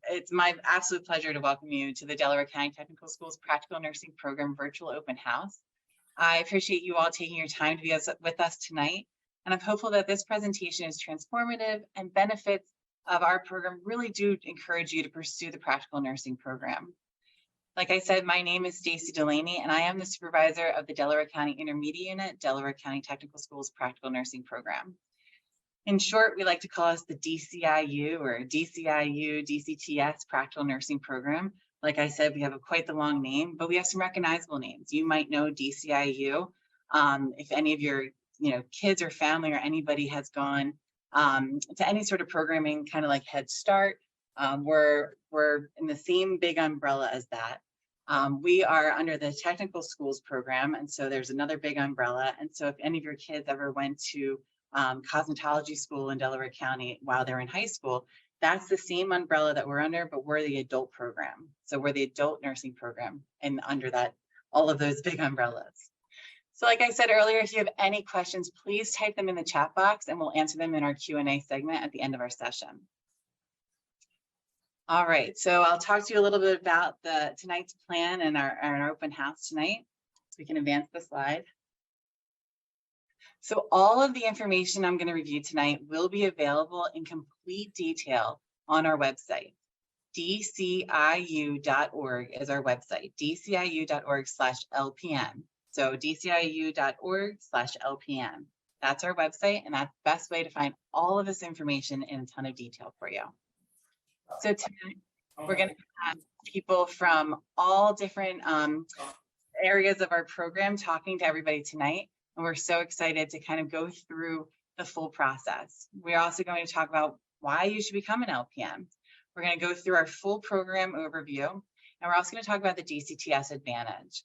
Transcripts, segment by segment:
It's my absolute pleasure to welcome you to the Delaware County Technical Schools Practical Nursing Program Virtual Open House. I appreciate you all taking your time to be with us tonight, and I'm hopeful that this presentation is transformative and benefits of our program really do encourage you to pursue the practical nursing program. Like I said, my name is Stacey Delaney, and I am the supervisor of the Delaware County Intermediate Unit, Delaware County Technical Schools Practical Nursing Program. In short, we like to call us the DCIU or DCIU, DCTS Practical Nursing Program. Like I said, we have quite the long name, but we have some recognizable names. You might know DCIU. If any of your kids or family or anybody has gone to any sort of programming, kind of like Head Start, we're in the same big umbrella as that. We are under the Technical Schools Program, and so there's another big umbrella. And so if any of your kids ever went to cosmetology school in Delaware County while they're in high school, that's the same umbrella that we're under, but we're the adult program. So we're the adult nursing program, and under that, all of those big umbrellas. So like I said earlier, if you have any questions, please type them in the chat box and we'll answer them in our Q&A segment at the end of our session. All right, so I'll talk to you a little bit about tonight's plan and our open house tonight. So we can advance the slide. So all of the information I'm going to review tonight will be available in complete detail on our website. DCIU.org is our website, dciu.org/LPN. So dciu.org/LPN. That's our website, and that's the best way to find all of this information in a ton of detail for you. So tonight, we're going to have people from all different areas of our program talking to everybody tonight. And we're so excited to kind of go through the full process. We're also going to talk about why you should become an LPN. We're going to go through our full program overview, and we're also going to talk about the DCTS Advantage.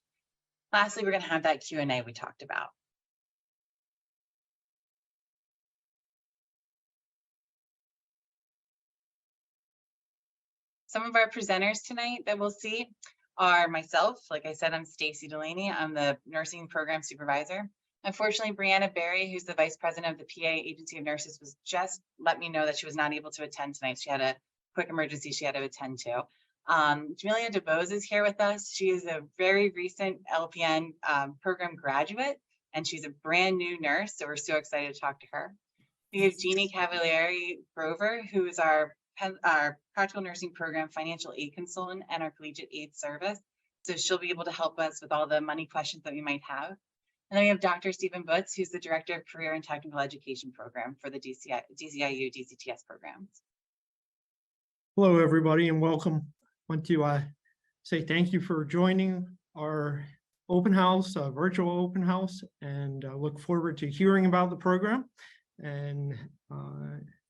Lastly, we're going to have that Q&A we talked about. Some of our presenters tonight that we'll see are myself. Like I said, I'm Stacey Delaney. I'm the nursing program supervisor. Unfortunately, Brianna Berry, who's the vice president of the PA Agency of Nurses, was just let me know that she was not able to attend tonight. She had a quick emergency she had to attend to. Julia DeBose is here with us. She is a very recent LPN program graduate, and she's a brand new nurse, so we're so excited to talk to her. We have Jeannie Cavalieri Grover, who is our practical nursing program financial aid consultant and our collegiate aid service. So she'll be able to help us with all the money questions that we might have. And then we have Dr. Stephen Butz, who's the Director of Career and Technical Education Program for the DCIU, DCTS programs. Hello, everybody, and welcome. I want to say thank you for joining our open house, virtual open house, and look forward to hearing about the program and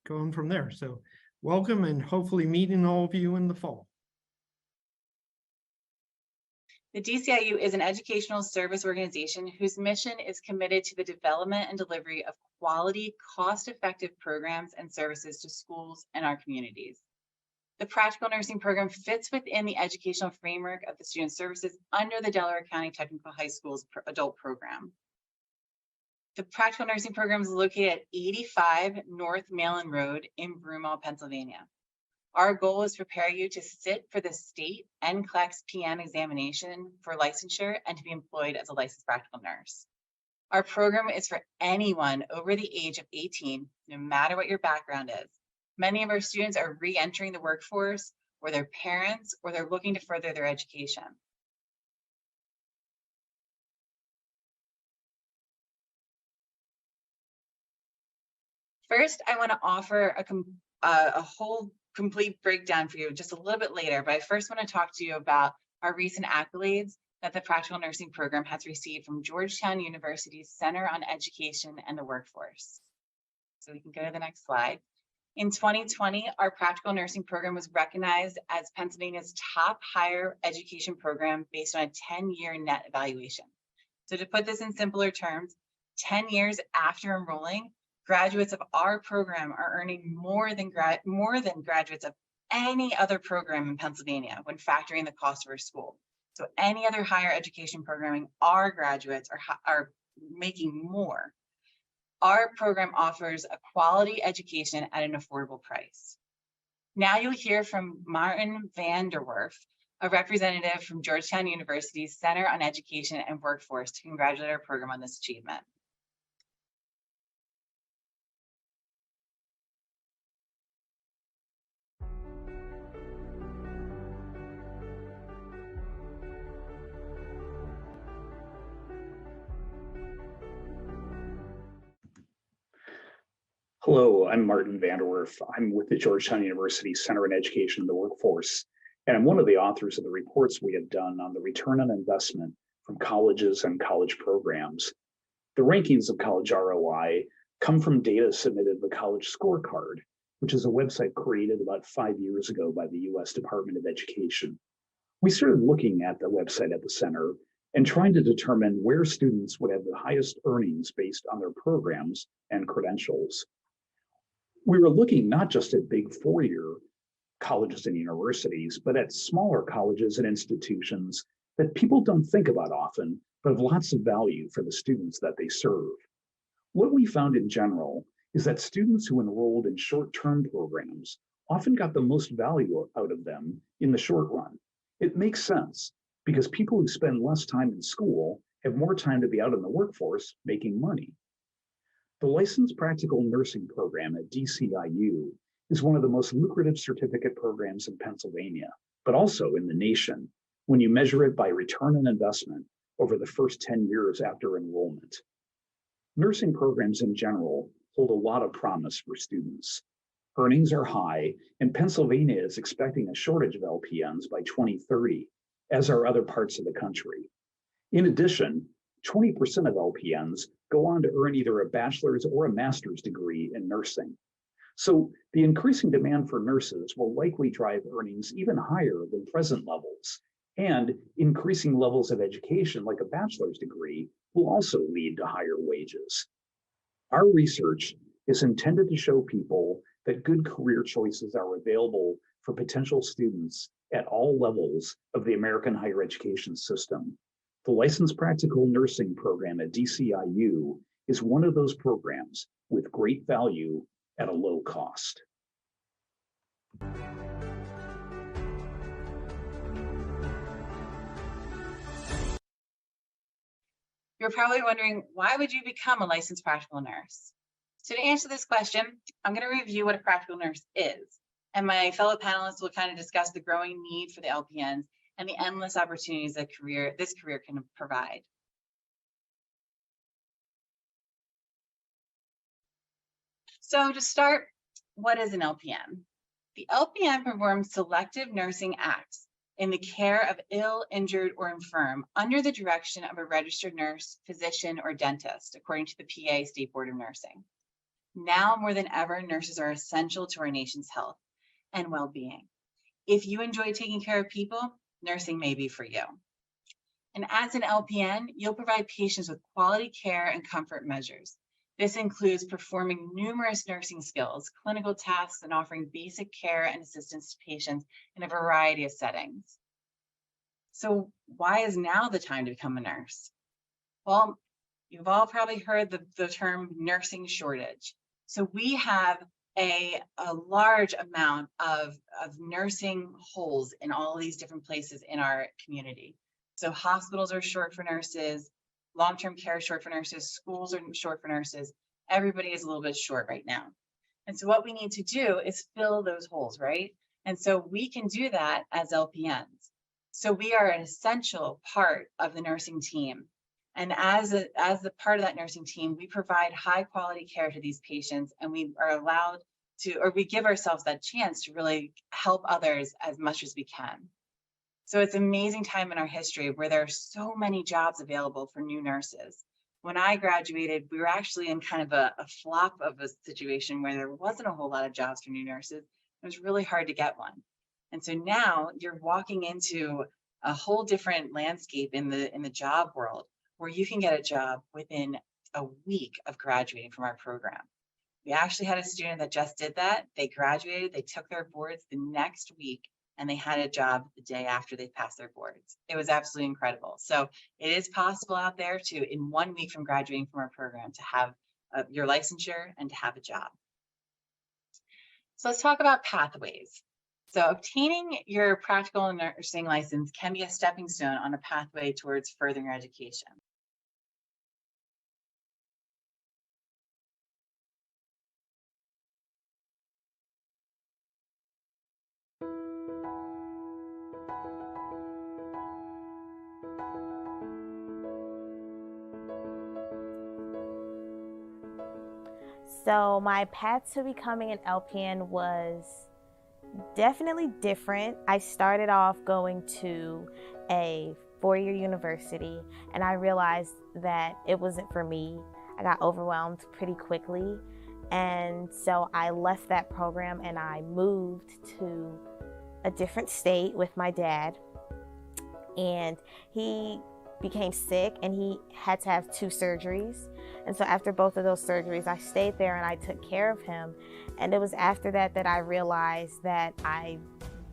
going from there. So welcome, and hopefully meeting all of you in the fall. The DCIU is an educational service organization whose mission is committed to the development and delivery of quality, cost-effective programs and services to schools and our communities. The practical nursing program fits within the educational framework of the student services under the Delaware County Technical High Schools adult program. The practical nursing program is located at 85 North Malin Road in Broomall, Pennsylvania. Our goal is to prepare you to sit for the state NCLEX PN examination for licensure and to be employed as a licensed practical nurse. Our program is for anyone over the age of 18, no matter what your background is. Many of our students are re-entering the workforce, or their parents, or they're looking to further their education. First, I want to offer a whole complete breakdown for you just a little bit later, but I first want to talk to you about our recent accolades that the practical nursing program has received from Georgetown University's Center on Education and the Workforce. So we can go to the next slide. In 2020, our practical nursing program was recognized as Pennsylvania's top higher education program based on a 10-year net evaluation. So to put this in simpler terms, 10 years after enrolling, graduates of our program are earning more than graduates of any other program in Pennsylvania when factoring the cost of our school. So any other higher education programming, our graduates are making more. Our program offers a quality education at an affordable price. Now you'll hear from Martin van der Werf, a representative from Georgetown University's Center on Education and Workforce, to congratulate our program on this achievement. Hello, I'm Martin van der Werf. I'm with the Georgetown University Center on Education and the Workforce, and I'm one of the authors of the reports we have done on the return on investment from colleges and college programs. The rankings of college ROI come from data submitted to the College Scorecard, which is a website created about 5 years ago by the US Department of Education. We started looking at the website at the center and trying to determine where students would have the highest earnings based on their programs and credentials. We were looking not just at big four-year colleges and universities, but at smaller colleges and institutions that people don't think about often, but have lots of value for the students that they serve. What we found in general is that students who enrolled in short-term programs often got the most value out of them in the short run. It makes sense because people who spend less time in school have more time to be out in the workforce making money. The Licensed Practical Nursing Program at DCIU is one of the most lucrative certificate programs in Pennsylvania, but also in the nation, when you measure it by return on investment over the first 10 years after enrollment. Nursing programs in general hold a lot of promise for students. Earnings are high, and Pennsylvania is expecting a shortage of LPNs by 2030, as are other parts of the country. In addition, 20% of LPNs go on to earn either a bachelor's or a master's degree in nursing. So the increasing demand for nurses will likely drive earnings even higher than present levels, and increasing levels of education like a bachelor's degree will also lead to higher wages. Our research is intended to show people that good career choices are available for potential students at all levels of the American higher education system. The Licensed Practical Nursing Program at DCIU is one of those programs with great value at a low cost. You're probably wondering, why would you become a licensed practical nurse? So to answer this question, I'm going to review what a practical nurse is, and my fellow panelists will kind of discuss the growing need for the LPNs and the endless opportunities that this career can provide. So to start, what is an LPN? The LPN performs selective nursing acts in the care of ill, injured, or infirm under the direction of a registered nurse, physician, or dentist, according to the PA State Board of Nursing. Now more than ever, nurses are essential to our nation's health and well-being. If you enjoy taking care of people, nursing may be for you. And as an LPN, you'll provide patients with quality care and comfort measures. This includes performing numerous nursing skills, clinical tasks, and offering basic care and assistance to patients in a variety of settings. So why is now the time to become a nurse? Well, you've all probably heard the term nursing shortage. So we have a large amount of nursing holes in all these different places in our community. So hospitals are short for nurses, long-term care is short for nurses, schools are short for nurses. Everybody is a little bit short right now. And so what we need to do is fill those holes, right? And so we can do that as LPNs. So we are an essential part of the nursing team. And as the part of that nursing team, we provide high quality care to these patients, and we are allowed to, or we give ourselves that chance to really help others as much as we can. So it's an amazing time in our history where there are so many jobs available for new nurses. When I graduated, we were actually in kind of a flop of a situation where there wasn't a whole lot of jobs for new nurses. It was really hard to get one. And so now you're walking into a whole different landscape in the job world, where you can get a job within a week of graduating from our program. We actually had a student that just did that. They graduated, they took their boards the next week, and they had a job the day after they passed their boards. It was absolutely incredible. So it is possible out there to, in 1 week from graduating from our program, to have your licensure and to have a job. So let's talk about pathways. So obtaining your practical nursing license can be a stepping stone on a pathway towards furthering your education. So my path to becoming an LPN was definitely different. I started off going to a four-year university and I realized that it wasn't for me. I got overwhelmed pretty quickly. And so I left that program and I moved to a different state with my dad. And he became sick and he had to have 2 surgeries. And so after both of those surgeries, I stayed there and I took care of him. And it was after that that I realized that I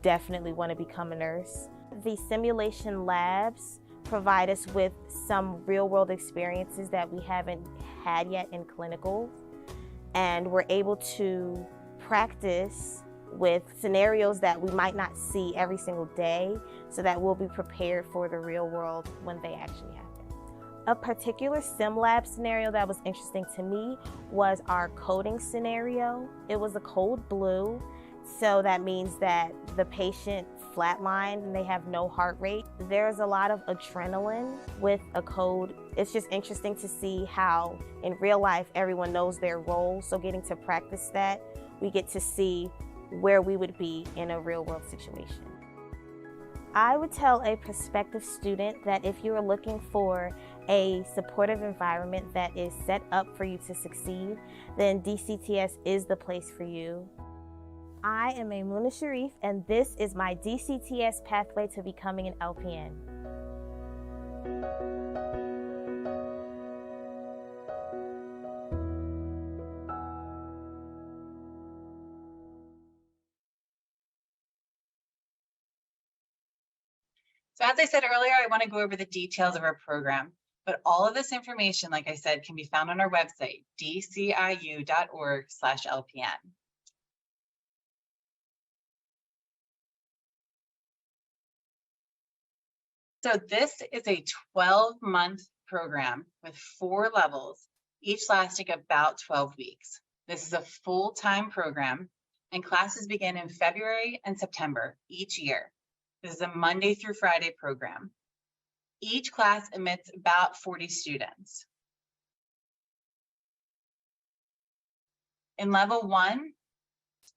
definitely want to become a nurse. The simulation labs provide us with some real-world experiences that we haven't had yet in clinical. And we're able to practice with scenarios that we might not see every single day so that we'll be prepared for the real world when they actually happen. A particular sim lab scenario that was interesting to me was our coding scenario. It was a code blue, so that means that the patient flatlined and they have no heart rate. There's a lot of adrenaline with a code. It's just interesting to see how in real life everyone knows their role, so getting to practice that, we get to see where we would be in a real world situation. I would tell a prospective student that if you are looking for a supportive environment that is set up for you to succeed, then DCTS is the place for you. I am Maymuna Sharif, and this is my DCTS pathway to becoming an LPN. So as I said earlier, I want to go over the details of our program, but all of this information, like I said, can be found on our website, dciu.org/LPN. So this is a 12-month program with 4 levels, each lasting about 12 weeks. This is a full-time program, and classes begin in February and September each year. This is a Monday through Friday program. Each class admits about 40 students. In level 1,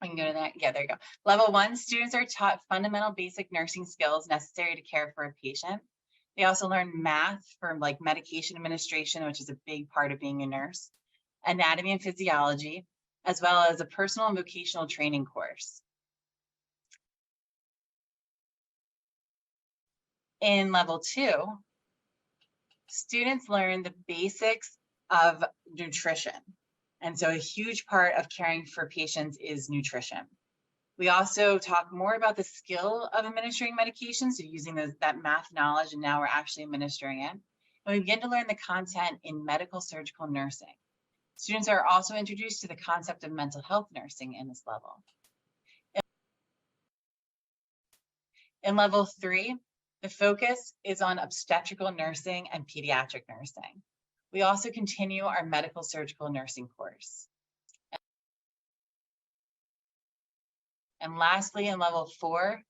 we can go to that. Yeah, there you go. Level 1, students are taught fundamental basic nursing skills necessary to care for a patient. They also learn math for like medication administration, which is a big part of being a nurse, anatomy and physiology, as well as a personal and vocational training course. In level 2, students learn the basics of nutrition. And so a huge part of caring for patients is nutrition. We also talk more about the skill of administering medication, so using that math knowledge, and now we're actually administering it. And we begin to learn the content in medical surgical nursing. Students are also introduced to the concept of mental health nursing in this level. In level 3, the focus is on obstetrical nursing and pediatric nursing. We also continue our medical surgical nursing course. And lastly, in level 4,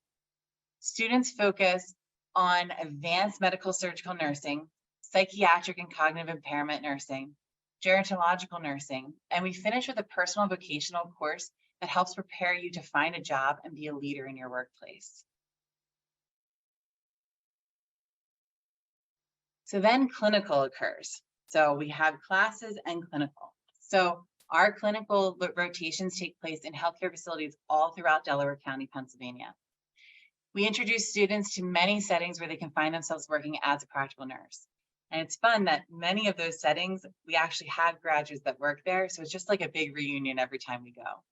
students focus on advanced medical surgical nursing, psychiatric and cognitive impairment nursing, gerontological nursing, and we finish with a personal vocational course that helps prepare you to find a job and be a leader in your workplace. So then clinical occurs. So we have classes and clinical. So our clinical rotations take place in healthcare facilities all throughout Delaware County, Pennsylvania. We introduce students to many settings where they can find themselves working as a practical nurse. And it's fun that many of those settings, we actually have graduates that work there. So it's just like a big reunion every time we go.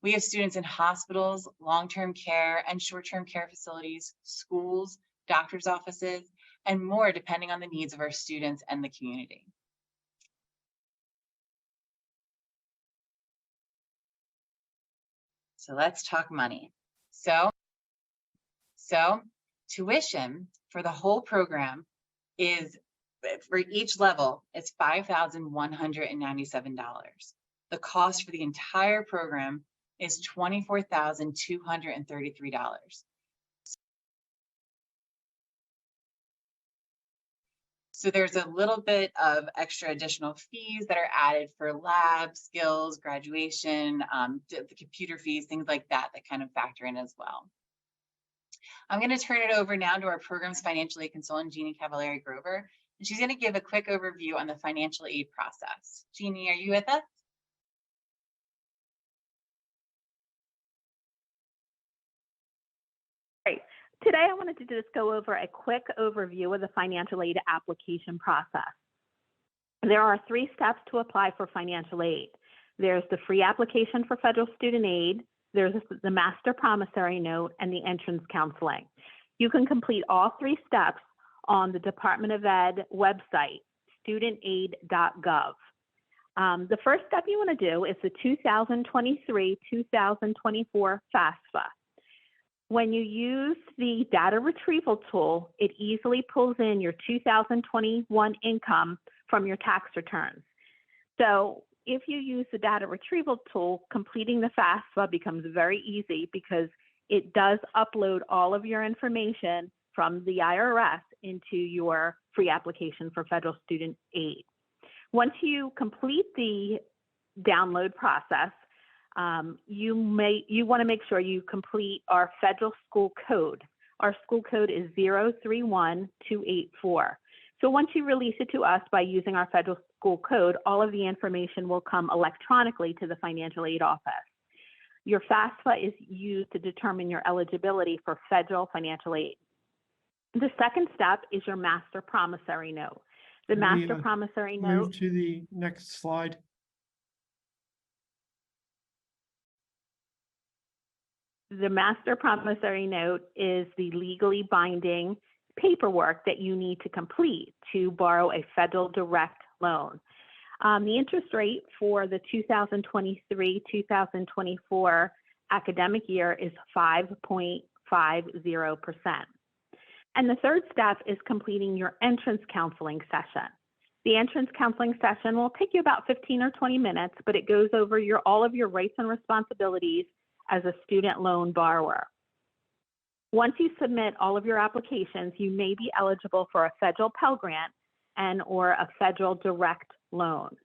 We have students in hospitals, long-term care and short-term care facilities, schools, doctor's offices, and more depending on the needs of our students and the community. So let's talk money. So tuition for the whole program is, for each level, it's $5,197. The cost for the entire program is $24,233. So there's a little bit of extra additional fees that are added for lab, skills, graduation, the computer fees, things like that, that kind of factor in as well. I'm going to turn it over now to our program's financial aid consultant, Jeannie Cavallari Grover, and she's going to give a quick overview on the financial aid process. Jeannie, are you with us? Great. Today, I wanted to just go over a quick overview of the financial aid application process. There are 3 steps to apply for financial aid. There's the free application for federal student aid, there's the master promissory note, and the entrance counseling. You can complete all 3 steps on the Department of Ed website, studentaid.gov. The first step you want to do is the 2023-2024 FAFSA. When you use the data retrieval tool, it easily pulls in your 2021 income from your tax returns. So if you use the data retrieval tool, completing the FAFSA becomes very easy because it does upload all of your information from the IRS into your free application for federal student aid. Once you complete the download process, you want to make sure you complete our federal school code. Our school code is 031284. So once you release it to us by using our federal school code, all of the information will come electronically to the financial aid office. Your FAFSA is used to determine your eligibility for federal financial aid. The second step is your master promissory note. The master promissory note. Move to the next slide. The master promissory note is the legally binding paperwork that you need to complete to borrow a federal direct loan. The interest rate for the 2023-2024 academic year is 5.50%. And the third step is completing your entrance counseling session. The entrance counseling session will take you about 15 or 20 minutes, but it goes over all of your rights and responsibilities as a student loan borrower. Once you submit all of your applications, you may be eligible for a federal Pell Grant and or a federal direct loan.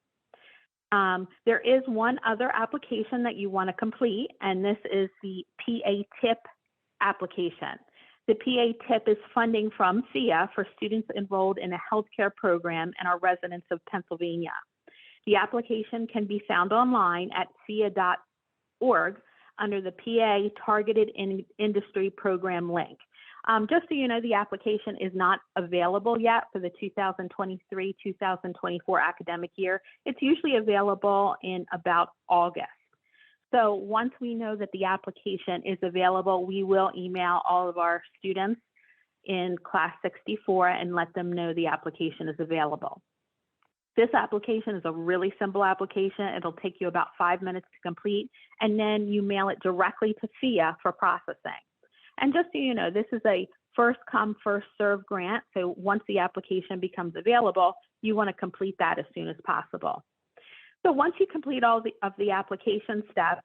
There is one other application that you want to complete, and this is the PA-TIP application. The PA-TIP is funding from FIA for students enrolled in a healthcare program and are residents of Pennsylvania. The application can be found online at FIA.org under the PA Targeted Industry Program link. Just so you know, the application is not available yet for the 2023-2024 academic year. It's usually available in about August. So once we know that the application is available, we will email all of our students in class 64 and let them know the application is available. This application is a really simple application. It'll take you about 5 minutes to complete, and then you mail it directly to FIA for processing. And just so you know, this is a first come, first serve grant. So once the application becomes available, you want to complete that as soon as possible. So once you complete all of the application steps,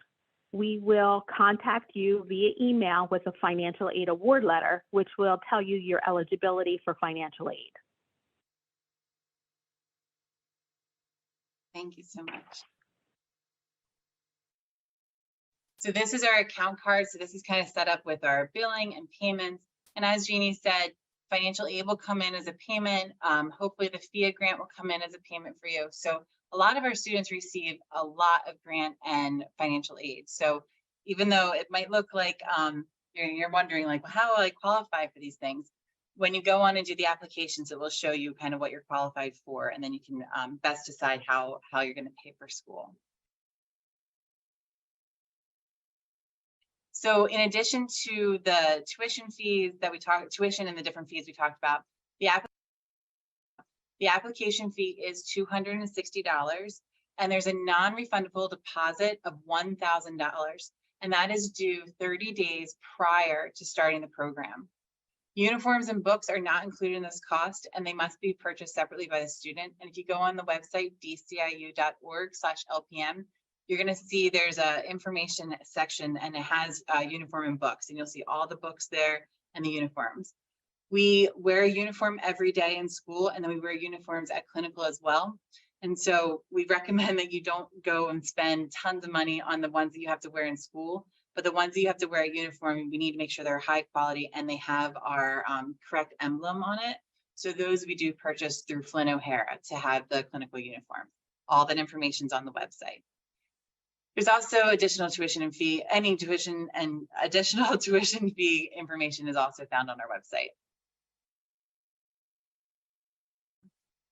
we will contact you via email with a financial aid award letter, which will tell you your eligibility for financial aid. Thank you so much. So this is our account card. So this is kind of set up with our billing and payments. And as Jeannie said, financial aid will come in as a payment. Hopefully the FIA grant will come in as a payment for you. So a lot of our students receive a lot of grant and financial aid. So even though it might look like you're wondering like, well, how will I qualify for these things? When you go on and do the applications, it will show you kind of what you're qualified for, and then you can best decide how you're going to pay for school. So in addition to the tuition fees that tuition and the different fees we talked about, the application fee is $260, and there's a non-refundable deposit of $1,000. and that is due 30 days prior to starting the program. Uniforms and books are not included in this cost, and they must be purchased separately by the student. And if you go on the website, dciu.org/LPM, you're going to see there's a information section, and it has uniform and books, and you'll see all the books there and the uniforms. We wear a uniform every day in school, and then we wear uniforms at clinical as well. And so we recommend that you don't go and spend tons of money on the ones that you have to wear in school, but the ones that you have to wear at uniform, we need to make sure they're high quality and they have our correct emblem on it. So those we do purchase through Flynn O'Hara to have the clinical uniform. All that information's on the website. There's also additional tuition and fee. Any tuition and additional tuition fee information is also found on our website.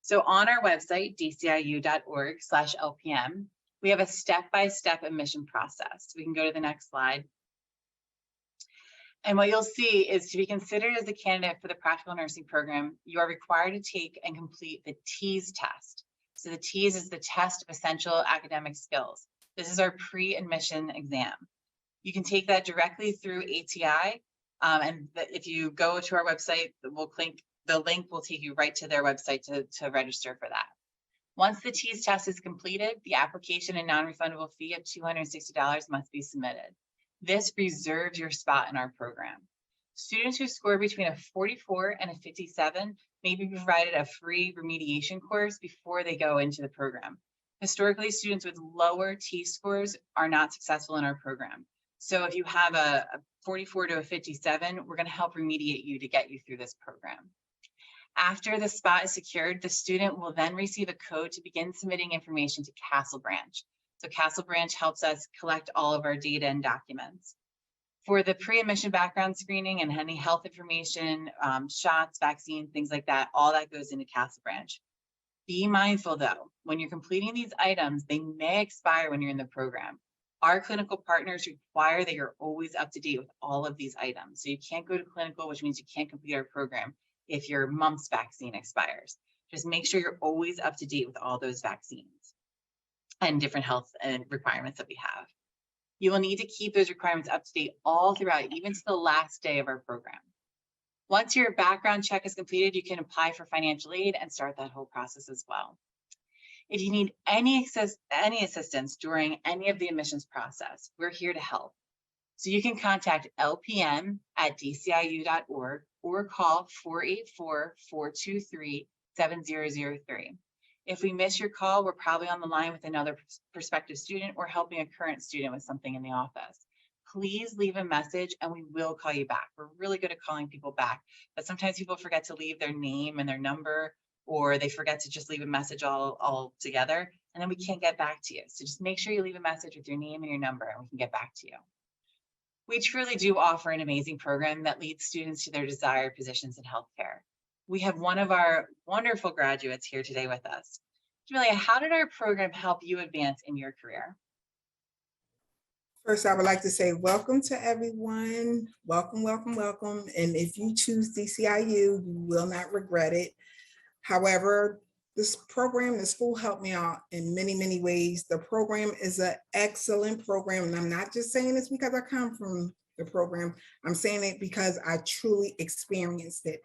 So on our website, dciu.org/LPM, we have a step-by-step admission process. We can go to the next slide. And what you'll see is to be considered as a candidate for the practical nursing program, you are required to take and complete the TEAS test. So the TEAS is the test of essential academic skills. This is our pre-admission exam. You can take that directly through ATI. And if you go to our website, the link will take you right to their website to register for that. Once the TEAS test is completed, the application and non-refundable fee of $260 must be submitted. This reserves your spot in our program. Students who score between a 44 and a 57 may be provided a free remediation course before they go into the program. Historically, students with lower TEAS scores are not successful in our program. So if you have a 44 to a 57, we're going to help remediate you to get you through this program. After the spot is secured, the student will then receive a code to begin submitting information to Castle Branch. So Castle Branch helps us collect all of our data and documents. For the pre-admission background screening and any health information, shots, vaccines, things like that, all that goes into Castle Branch. Be mindful though, when you're completing these items, they may expire when you're in the program. Our clinical partners require that you're always up to date with all of these items. So you can't go to clinical, which means you can't complete our program if your mumps vaccine expires. Just make sure you're always up to date with all those vaccines and different health and requirements that we have. You will need to keep those requirements up to date all throughout, even to the last day of our program. Once your background check is completed, you can apply for financial aid and start that whole process as well. If you need any assistance during any of the admissions process, we're here to help. So you can contact lpn@dciu.org or call 484-423-7003. If we miss your call, we're probably on the line with another prospective student or helping a current student with something in the office. Please leave a message and we will call you back. We're really good at calling people back, but sometimes people forget to leave their name and their number, or they forget to just leave a message all together, and then we can't get back to you. So just make sure you leave a message with your name and your number and we can get back to you. We truly do offer an amazing program that leads students to their desired positions in healthcare. We have one of our wonderful graduates here today with us. Julia, how did our program help you advance in your career? First, I would like to say welcome to everyone. Welcome, welcome, welcome. And if you choose DCIU, you will not regret it. However, this program, the school helped me out in many, many ways. The program is an excellent program. And I'm not just saying this because I come from the program. I'm saying it because I truly experienced it.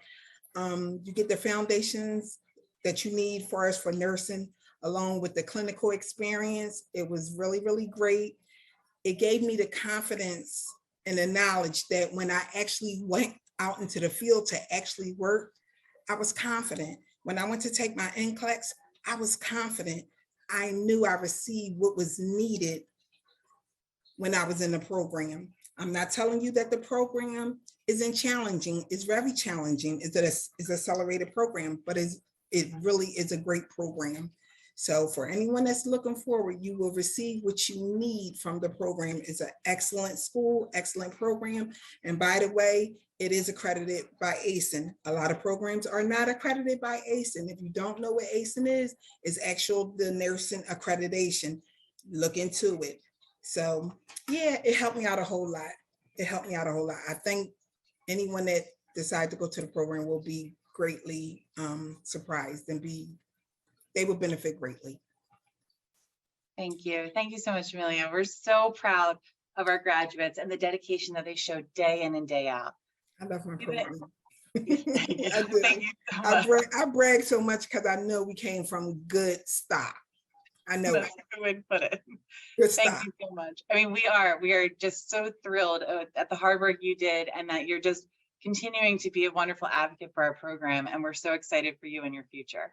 You get the foundations that you need for us for nursing, along with the clinical experience. It was really, really great. It gave me the confidence and the knowledge that when I actually went out into the field to actually work, I was confident. When I went to take my NCLEX, I was confident. I knew I received what was needed when I was in the program. I'm not telling you that the program isn't challenging. It's very challenging. It's an accelerated program, but it really is a great program. So for anyone that's looking forward, you will receive what you need from the program. It's an excellent school, excellent program. And by the way, it is accredited by ASIN. A lot of programs are not accredited by ASIN. If you don't know what ASIN is, it's the nursing accreditation. Look into it. So yeah, it helped me out a whole lot. It helped me out a whole lot. I think anyone that decides to go to the program will be greatly surprised and they will benefit greatly. Thank you. Thank you so much, Amelia. We're so proud of our graduates and the dedication that they show day in and day out. I love my You've been- program. I do. Thank you so I much. I brag so much because I know we came from good stock. I know That's it. a good way to put it. Good Thank stock. you so much. I mean, we are just so thrilled at the hard work you did and that you're just continuing to be a wonderful advocate for our program. And we're so excited for you and your future.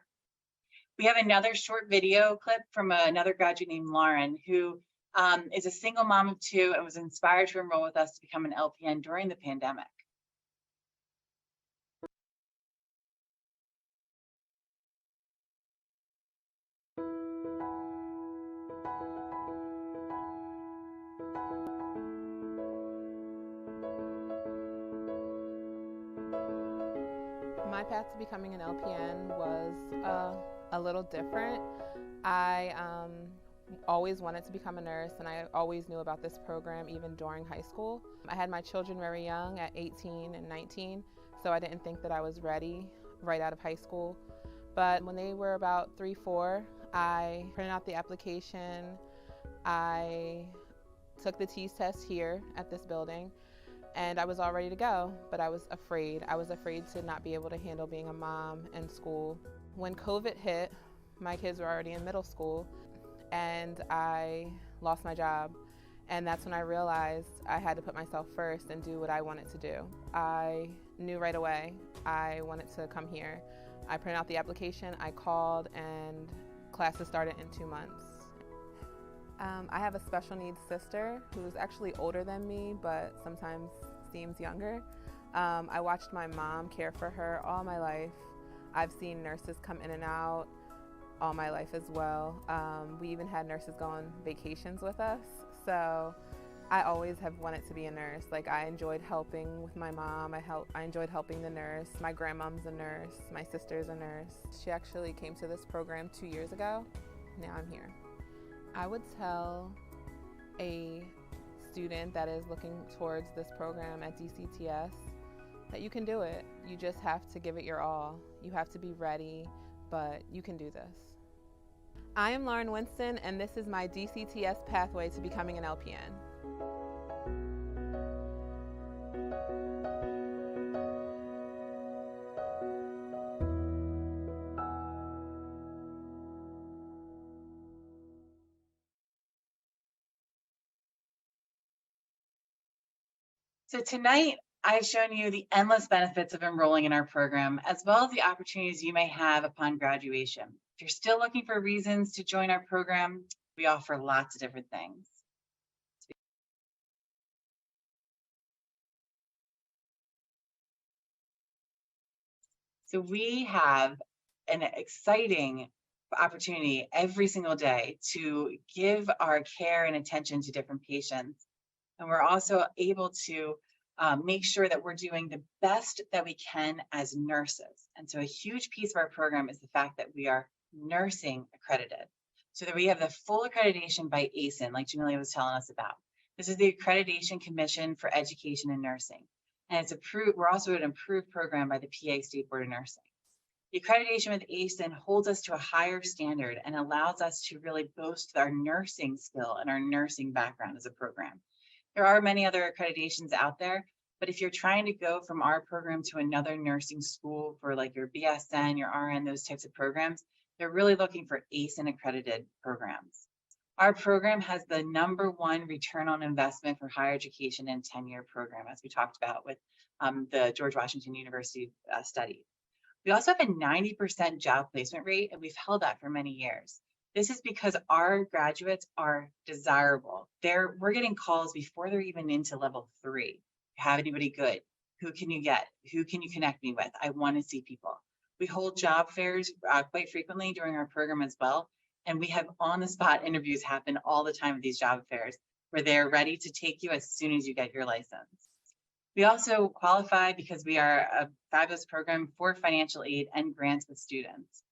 We have another short video clip from another graduate named Lauren, who is a single mom of 2 and was inspired to enroll with us to become an LPN during the pandemic. My path to becoming an LPN was a little different. I always wanted to become a nurse, and I always knew about this program even during high school. I had my children very young at 18 and 19, so I didn't think that I was ready right out of high school. But when they were about 3, 4, I printed out the application. I took the TEAS test here at this building, and I was all ready to go, but I was afraid. I was afraid to not be able to handle being a mom in school. When COVID hit, my kids were already in middle school, and I lost my job. And that's when I realized I had to put myself first and do what I wanted to do. I knew right away I wanted to come here. I printed out the application, I called, and classes started in 2 months. I have a special needs sister who's actually older than me, but sometimes seems younger. I watched my mom care for her all my life. I've seen nurses come in and out all my life as well. We even had nurses go on vacations with us. So I always have wanted to be a nurse. Like, I enjoyed helping with my mom. I enjoyed helping the nurse. My grandmom's a nurse. My sister's a nurse. She actually came to this program 2 years ago. Now I'm here. I would tell a student that is looking towards this program at DCTS that you can do it. You just have to give it your all. You have to be ready, but you can do this. I am Lauren Winston, and this is my DCTS pathway to becoming an LPN. So tonight, I've shown you the endless benefits of enrolling in our program, as well as the opportunities you may have upon graduation. If you're still looking for reasons to join our program, we offer lots of different things. So we have an exciting opportunity every single day to give our care and attention to different patients. And we're also able to make sure that we're doing the best that we can as nurses. And so a huge piece of our program is the fact that we are nursing accredited, so that we have the full accreditation by ASIN, like Jamelia was telling us about. This is the Accreditation Commission for Education in Nursing. And it's approved. We're also an approved program by the PA State Board of Nursing. The accreditation with ASIN holds us to a higher standard and allows us to really boast our nursing skill and our nursing background as a program. There are many other accreditations out there, but if you're trying to go from our program to another nursing school for like your BSN, your RN, those types of programs, they're really looking for ASIN accredited programs. Our program has the #1 return on investment for higher education and 10-year program, as we talked about with the George Washington University study. We also have a 90% job placement rate, and we've held that for many years. This is because our graduates are desirable. We're getting calls before they're even into level 3. Have anybody good? Who can you get? Who can you connect me with? I want to see people. We hold job fairs quite frequently during our program as well. And we have on-the-spot interviews happen all the time at these job fairs where they're ready to take you as soon as you get your license. We also qualify because we are a fabulous program for financial aid and grants with students.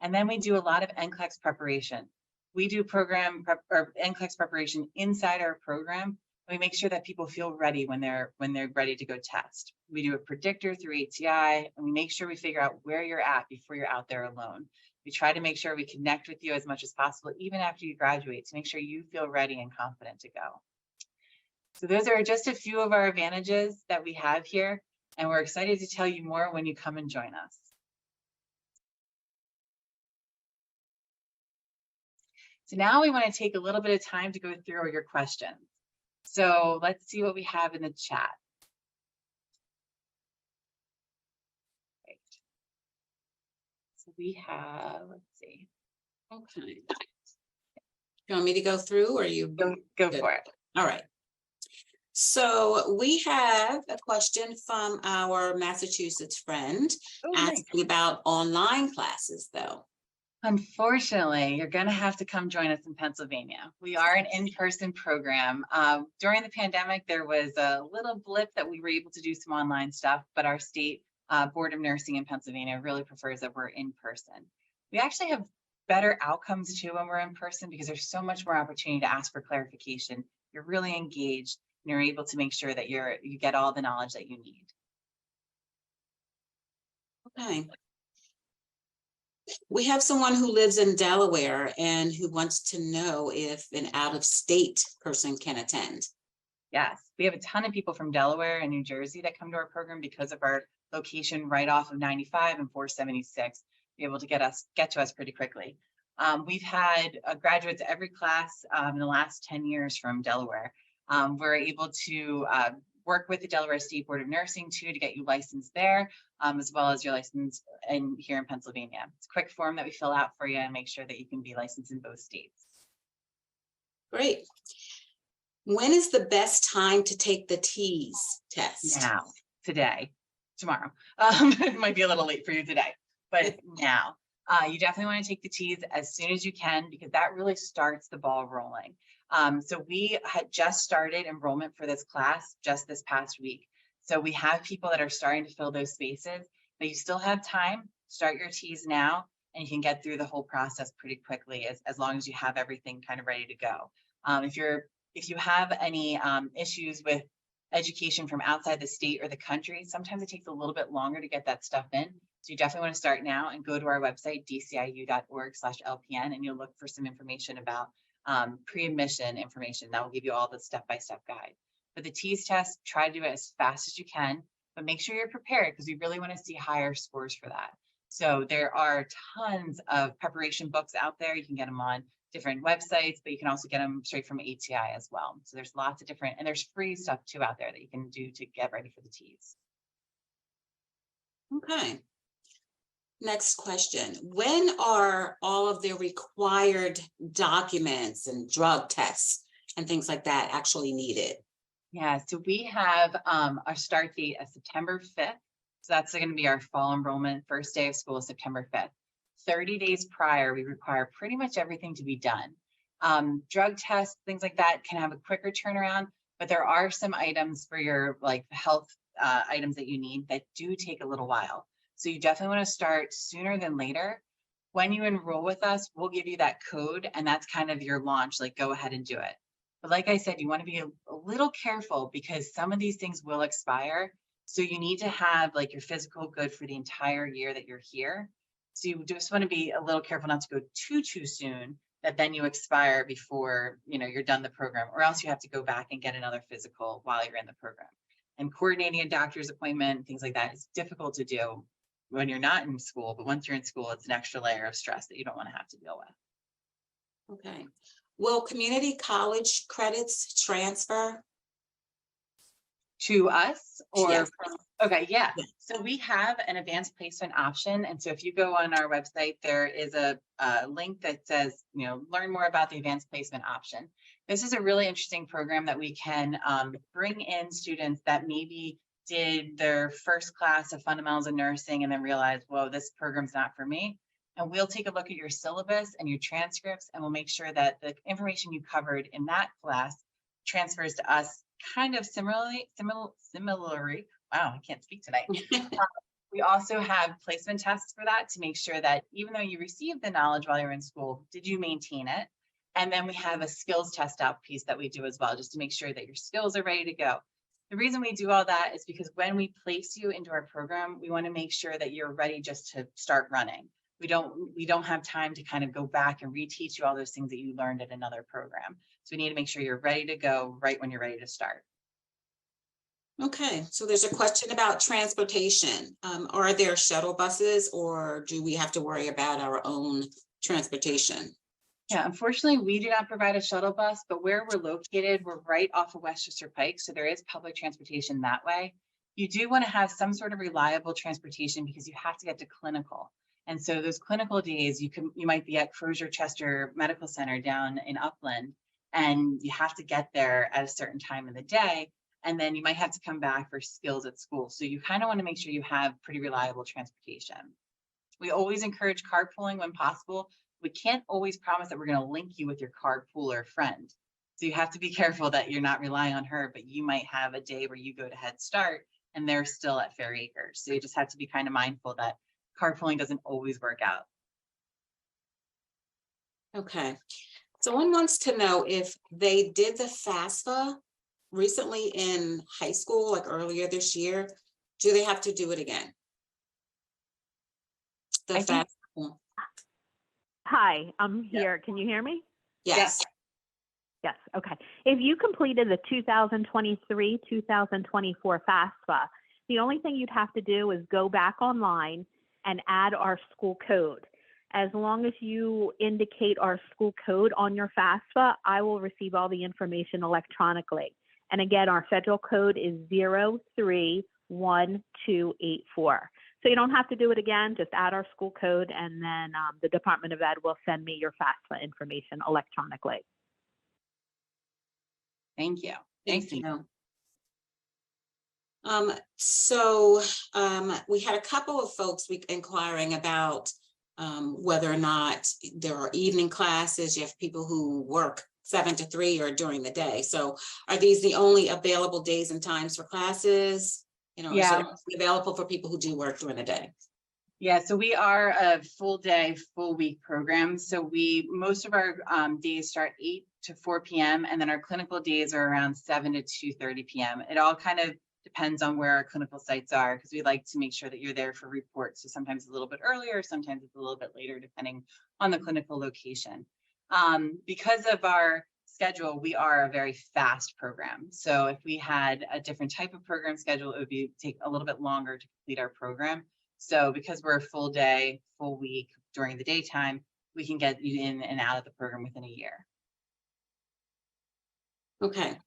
And then we do a lot of NCLEX preparation. We do NCLEX preparation inside our program. We make sure that people feel ready when they're ready to go test. We do a predictor through ATI, and we make sure we figure out where you're at before you're out there alone. We try to make sure we connect with you as much as possible, even after you graduate, to make sure you feel ready and confident to go. So those are just a few of our advantages that we have here, and we're excited to tell you more when you come and join us. So now we want to take a little bit of time to go through your questions. So let's see what we have in the chat. Right. So we have, let's see. Okay. You want me to go through or you? Go Good. for it. All right. So we have a question from our Massachusetts friend asking about online classes though. Unfortunately, you're going to have to come join us in Pennsylvania. We are an in-person program. During the pandemic, there was a little blip that we were able to do some online stuff, but our state Board of Nursing in Pennsylvania really prefers that we're in person. We actually have better outcomes too when we're in person because there's so much more opportunity to ask for clarification. You're really engaged and you're able to make sure that you get all the knowledge that you need. Okay. We have someone who lives in Delaware and who wants to know if an out-of-state person can attend. Yes, we have a ton of people from Delaware and New Jersey that come to our program because of our location right off of 95 and 476, be able to get to us pretty quickly. We've had graduates every class in the last 10 years from Delaware. We're able to work with the Delaware State Board of Nursing too to get you licensed there, as well as your license here in Pennsylvania. It's a quick form that we fill out for you and make sure that you can be licensed in both states. Great. When is the best time to take the TEAS test? Now, today, tomorrow. It might be a little late for you today, but now. You definitely want to take the TEAS as soon as you can because that really starts the ball rolling. So we had just started enrollment for this class just this past week. So we have people that are starting to fill those spaces, but you still have time. Start your TEAS now and you can get through the whole process pretty quickly as long as you have everything kind of ready to go. If you have any issues with education from outside the state or the country, sometimes it takes a little bit longer to get that stuff in. So you definitely want to start now and go to our website, dciu.org/LPN, and you'll look for some information about pre-admission information. That will give you all the step-by-step guide. For the TEAS test, try to do it as fast as you can, but make sure you're prepared because we really want to see higher scores for that. So there are tons of preparation books out there. You can get them on different websites, but you can also get them straight from ATI as well. So there's lots of different, and there's free stuff too out there that you can do to get ready for the TEAS. Okay. Next question. When are all of the required documents and drug tests and things like that actually needed? Yeah, so we have our start date as September 5th. So that's going to be our fall enrollment. First day of school is September 5th. 30 days prior, we require pretty much everything to be done. Drug tests, things like that can have a quicker turnaround, but there are some items for your health items that you need that do take a little while. So you definitely want to start sooner than later. When you enroll with us, we'll give you that code and that's kind of your launch, go ahead and do it. But like I said, you want to be a little careful because some of these things will expire. So you need to have your physical good for the entire year that you're here. So you just want to be a little careful not to go too soon that then you expire before you're done the program, or else you have to go back and get another physical while you're in the program. And coordinating a doctor's appointment, things like that is difficult to do when you're not in school, but once you're in school, it's an extra layer of stress that you don't want to have to deal with. Okay. Will community college credits transfer? To us or? Yes. Okay, yeah. So we have an advanced placement option. And so if you go on our website, there is a link that says, learn more about the advanced placement option. This is a really interesting program that we can bring in students that maybe did their first class of fundamentals of nursing and then realized, whoa, this program's not for me. And we'll take a look at your syllabus and your transcripts, and we'll make sure that the information you covered in that class transfers to us kind of similarly. Wow, I can't speak tonight. We also have placement tests for that to make sure that even though you received the knowledge while you're in school, did you maintain it? And then we have a skills test out piece that we do as well, just to make sure that your skills are ready to go. The reason we do all that is because when we place you into our program, we want to make sure that you're ready just to start running. We don't have time to kind of go back and reteach you all those things that you learned in another program. So we need to make sure you're ready to go right when you're ready to start. Okay, so there's a question about transportation. Are there shuttle buses or do we have to worry about our own transportation? Yeah, unfortunately, we do not provide a shuttle bus, but where we're located, we're right off of Westchester Pike, so there is public transportation that way. You do want to have some sort of reliable transportation because you have to get to clinical. And so those clinical days, you might be at Crozier Chester Medical Center down in Upland, and you have to get there at a certain time of the day. And then you might have to come back for skills at school. So you kind of want to make sure you have pretty reliable transportation. We always encourage carpooling when possible. We can't always promise that we're going to link you with your carpooler friend. So you have to be careful that you're not relying on her, but you might have a day where you go to Head Start and they're still at Fair Acres. So you just have to be kind of mindful that carpooling doesn't always work out. Okay, someone wants to know if they did the FAFSA recently in high school, like earlier this year, do they have to do it again? The FAFSA. Hi, I'm here. Can you hear me? Yes. Yes, okay. If you completed the 2023-2024 FAFSA, the only thing you'd have to do is go back online and add our school code. As long as you indicate our school code on your FAFSA, I will receive all the information electronically. And again, our federal code is 031284. So you don't have to do it again, just add our school code and then the Department of Ed will send me your FAFSA information electronically. Thank you. Thank Thanks. you. We had a couple of folks inquiring about whether or not there are evening classes. You have people who work 7 to 3 or during the day. So are these the only available days and times for classes? You know, Yeah. is it available for people who do work during the day? Yeah, so we are a full day, full week program. So most of our days start 8 to 4 p.m. and then our clinical days are around 7 to 2:30 p.m. It all kind of depends on where our clinical sites are because we like to make sure that you're there for reports. So sometimes it's a little bit earlier, sometimes it's a little bit later, depending on the clinical location. Because of our schedule, we are a very fast program. So if we had a different type of program schedule, it would take a little bit longer to complete our program. So because we're a full day, full week during the daytime, we can get you in and out of the program within a year. Okay.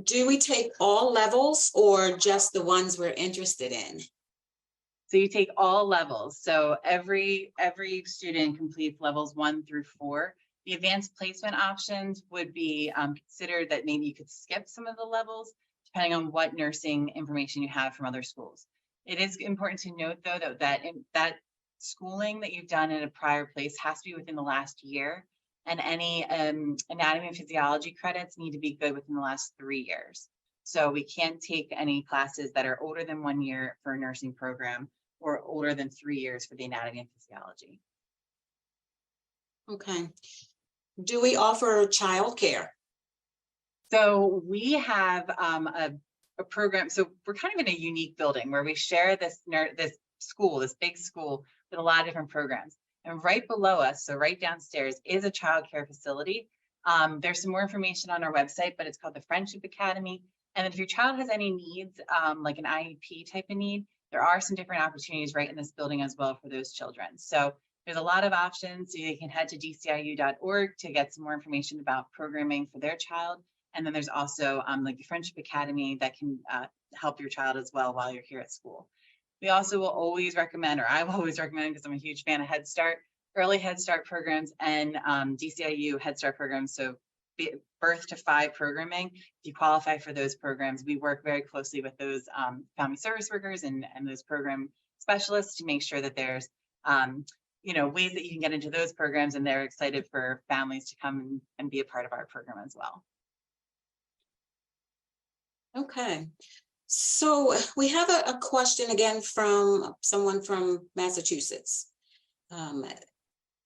Do we take all levels or just the ones we're interested in? So you take all levels. So every student completes levels 1 through 4. The advanced placement options would be considered that maybe you could skip some of the levels depending on what nursing information you have from other schools. It is important to note though that schooling that you've done in a prior place has to be within the last year, and any anatomy and physiology credits need to be good within the last 3 years. So we can't take any classes that are older than 1 year for a nursing program or older than 3 years for the anatomy and physiology. Okay. Do we offer childcare? So we have a program. So we're kind of in a unique building where we share this big school with a lot of different programs. And right below us, so right downstairs, is a childcare facility. There's some more information on our website, but it's called the Friendship Academy. And if your child has any needs, like an IEP type of need, there are some different opportunities right in this building as well for those children. So there's a lot of options. So you can head to DCIU.org to get some more information about programming for their child. And then there's also like the Friendship Academy that can help your child as well while you're here at school. We also will always recommend, or I will always recommend, because I'm a huge fan of Head Start, early Head Start programs and DCIU Head Start programs. So birth to 5 programming. If you qualify for those programs, we work very closely with those family service workers and those program specialists to make sure that there's ways that you can get into those programs, and they're excited for families to come and be a part of our program as well. Okay. So we have a question again from someone from Massachusetts,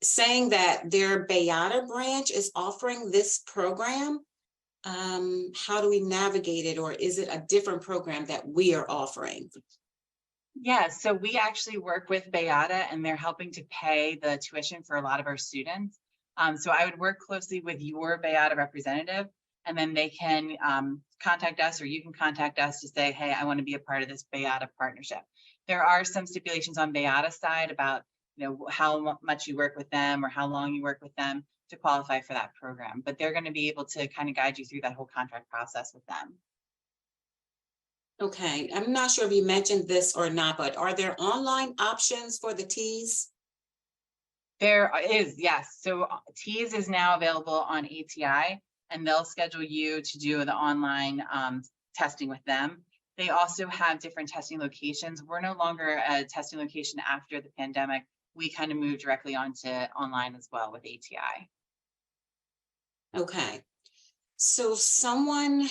saying that their Bayada branch is offering this program. How do we navigate it, or is it a different program that we are offering? Yeah, so we actually work with Bayada, and they're helping to pay the tuition for a lot of our students. So I would work closely with your Bayada representative. And then they can contact us, or you can contact us to say, hey, I want to be a part of this BAYADA partnership. There are some stipulations on BAYADA side about, how much you work with them or how long you work with them to qualify for that program, but they're going to be able to kind of guide you through that whole contract process with them. Okay, I'm not sure if you mentioned this or not, but are there online options for the T's? There is, yes. So TEAS is now available on ATI, and they'll schedule you to do the online testing with them. They also have different testing locations. We're no longer a testing location after the pandemic. We kind of moved directly onto online as well with ATI. Okay. So someone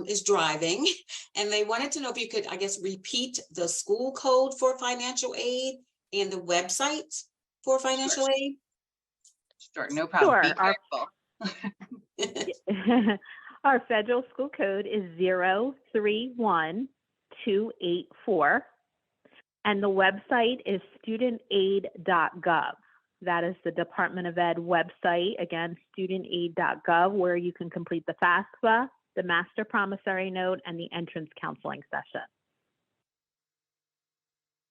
is driving and they wanted to know if you could, I guess, repeat the school code for financial aid and the website for financial aid. Sure, no problem. Sure. Be careful. Our federal school code is 031284, and the website is studentaid.gov. That is the Department of Ed website, again, studentaid.gov, where you can complete the FAFSA, the Master Promissory Note, and the entrance counseling session.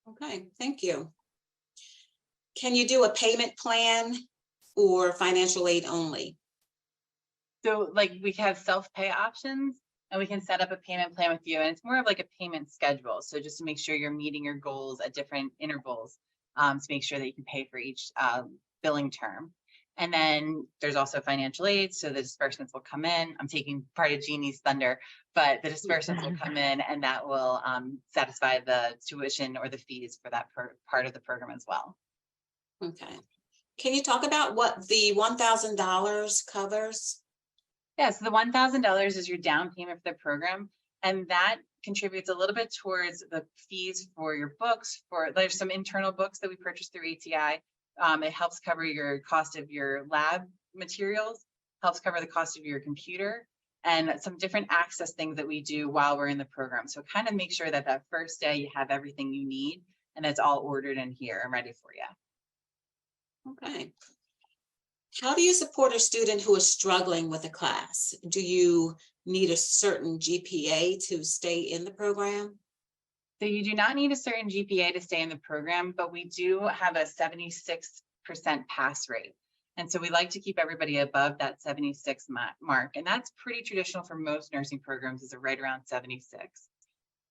Okay, thank you. Can you do a payment plan or financial aid only? So like we have self-pay options, and we can set up a payment plan with you, and it's more of like a payment schedule. So just to make sure you're meeting your goals at different intervals, to make sure that you can pay for each billing term. And then there's also financial aid, so the disbursements will come in. I'm taking part of Jeannie's thunder, but the disbursements will come in, and that will satisfy the tuition or the fees for that part of the program as well. Okay. Can you talk about what the $1,000 covers? Yeah, so the $1,000 is your down payment for the program, and that contributes a little bit towards the fees for your books. There's some internal books that we purchased through ATI. It helps cover your cost of your lab materials, helps cover the cost of your computer, and some different access things that we do while we're in the program. So kind of make sure that that first day you have everything you need, and it's all ordered in here and ready for you. Okay. How do you support a student who is struggling with a class? Do you need a certain GPA to stay in the program? So you do not need a certain GPA to stay in the program, but we do have a 76% pass rate. And so we like to keep everybody above that 76 mark. And that's pretty traditional for most nursing programs, is right around 76.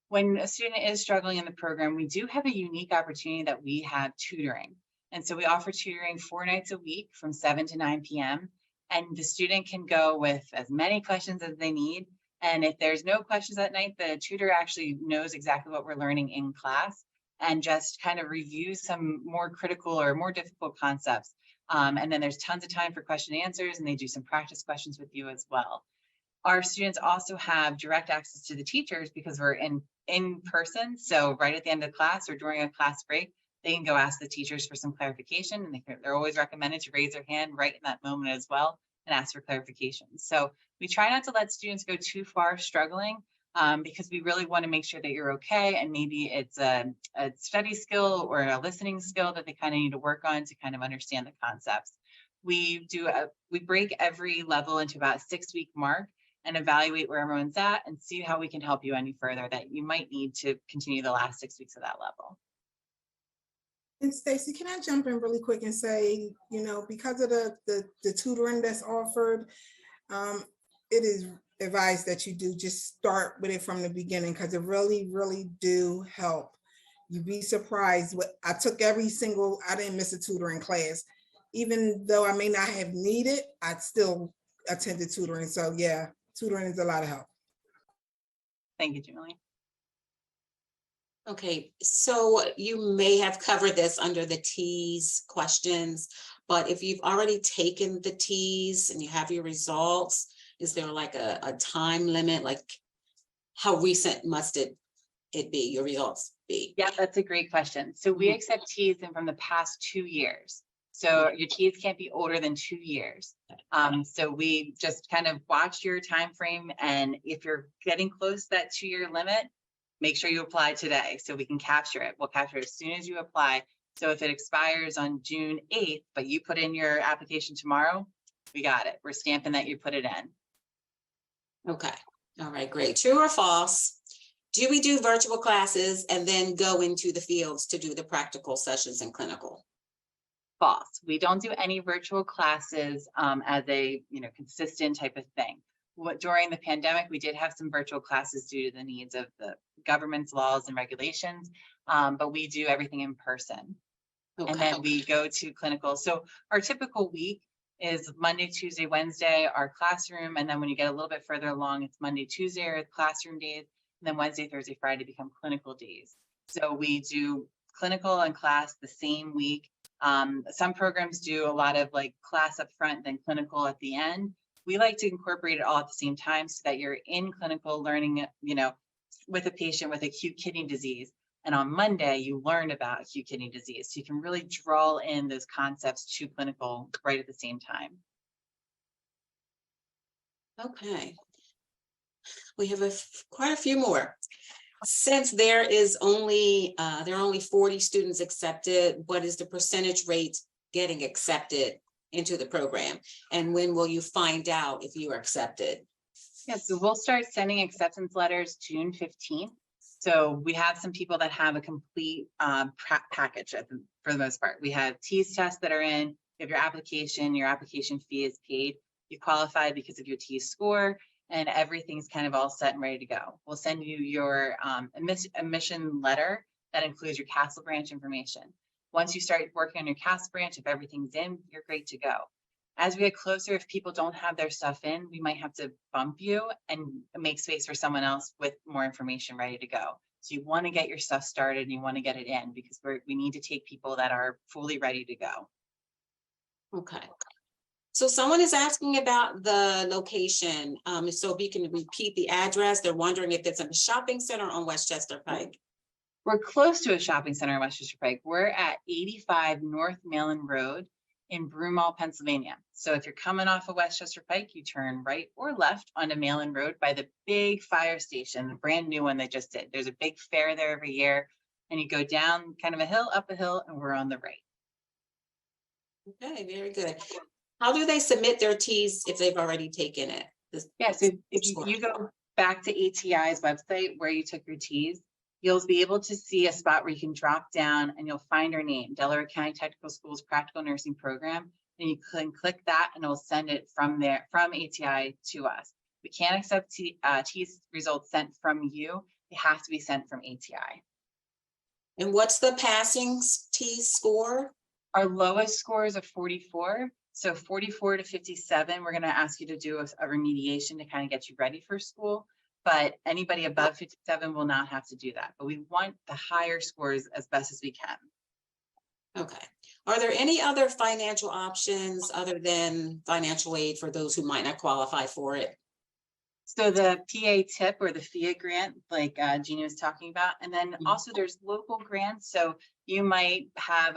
When a student is struggling in the program, we do have a unique opportunity that we have tutoring. And so we offer tutoring 4 nights a week from 7 to 9 p.m. And the student can go with as many questions as they need. And if there's no questions that night, the tutor actually knows exactly what we're learning in class and just kind of reviews some more critical or more difficult concepts. And then there's tons of time for question and answers, and they do some practice questions with you as well. Our students also have direct access to the teachers because we're in person. So right at the end of class or during a class break, they can go ask the teachers for some clarification, and they're always recommended to raise their hand right in that moment as well and ask for clarification. So we try not to let students go too far struggling because we really want to make sure that you're okay, and maybe it's a study skill or a listening skill that they kind of need to work on to kind of understand the concepts. We break every level into about a 6-week mark and evaluate where everyone's at and see how we can help you any further that you might need to continue the last 6 weeks of that level. And Stacey, can I jump in really quick and say, because of the tutoring that's offered, it is advised that you do just start with it from the beginning, because it really, really do help. You'd be surprised. I didn't miss a tutoring class. Even though I may not have needed, I still attended tutoring. So yeah, tutoring is a lot of help. Thank you, Julie. Okay, so you may have covered this under the T's questions, but if you've already taken the T's and you have your results, is there like a time limit? Like how recent must it be, your results be? Yeah, that's a great question. So we accept T's from the past 2 years. So your T's can't be older than 2 years. So we just kind of watch your time frame, and if you're getting close to that 2-year limit, make sure you apply today so we can capture it. We'll capture it as soon as you apply. So if it expires on June 8th, but you put in your application tomorrow, we got it. We're stamping that you put it in. Okay, all right, great. True or false? Do we do virtual classes and then go into the fields to do the practical sessions and clinical? False. We don't do any virtual classes as a consistent type of thing. During the pandemic, we did have some virtual classes due to the needs of the government's laws and regulations, but we do everything in person. Okay. And then we go to clinical. So our typical week is Monday, Tuesday, Wednesday, our classroom. And then when you get a little bit further along, it's Monday, Tuesday, or classroom days, and then Wednesday, Thursday, Friday become clinical days. So we do clinical and class the same week. Some programs do a lot of like class up front, then clinical at the end. We like to incorporate it all at the same time so that you're in clinical learning, with a patient with acute kidney disease. And on Monday, you learn about acute kidney disease. So you can really draw in those concepts to clinical right at the same time. Okay. We have quite a few more. Since there are only 40 students accepted, what is the percentage rate getting accepted into the program? And when will you find out if you are accepted? Yeah, so we'll start sending acceptance letters June 15th. So we have some people that have a complete package for the most part. We have TEAS tests that are in, you have your application fee is paid, you qualify because of your TEAS score, and everything's kind of all set and ready to go. We'll send you your admission letter that includes your Castle Branch information. Once you start working on your Castle Branch, if everything's in, you're great to go. As we get closer, if people don't have their stuff in, we might have to bump you and make space for someone else with more information ready to go. So you want to get your stuff started and you want to get it in because we need to take people that are fully ready to go. Okay. So someone is asking about the location. So if you can repeat the address, they're wondering if it's in a shopping center on Westchester Pike. We're close to a shopping center in Westchester Pike. We're at 85 North Malin Road in Broomall, Pennsylvania. So if you're coming off of Westchester Pike, you turn right or left onto Malin Road by the big fire station, the brand new one they just did. There's a big fair there every year, and you go down kind of a hill, up a hill, and we're on the right. Okay, very good. How do they submit their TEAS if they've already taken it? Yes, if you go back to ATI's website where you took your TEAS, you'll be able to see a spot where you can drop down and you'll find our name, Delaware County Technical Schools Practical Nursing Program, and you can click that and it'll send it from there, from ATI to us. We can't accept TEAS results sent from you. They have to be sent from ATI. And what's the passing TEAS score? Our lowest score is a 44. So 44 to 57, we're going to ask you to do a remediation to kind of get you ready for school. But anybody above 57 will not have to do that. But we want the higher scores as best as we can. Okay. Are there any other financial options other than financial aid for those who might not qualify for it? So the PA TIP or the FIA grant, like Gina was talking about, and then also there's local grants. So you might have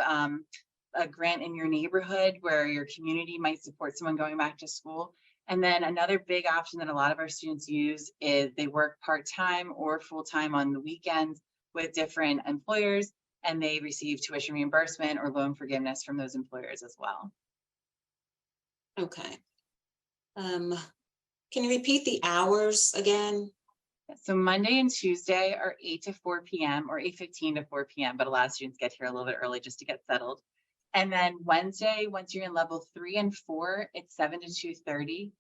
a grant in your neighborhood where your community might support someone going back to school. And then another big option that a lot of our students use is they work part-time or full-time on the weekends with different employers, and they receive tuition reimbursement or loan forgiveness from those employers as well. Okay. Can you repeat the hours again? So Monday and Tuesday are 8 to 4 p.m. or 8:15 to 4 p.m., but a lot of students get here a little bit early just to get settled. And then Wednesday, once you're in level 3 and 4, it's 7 to 2:30.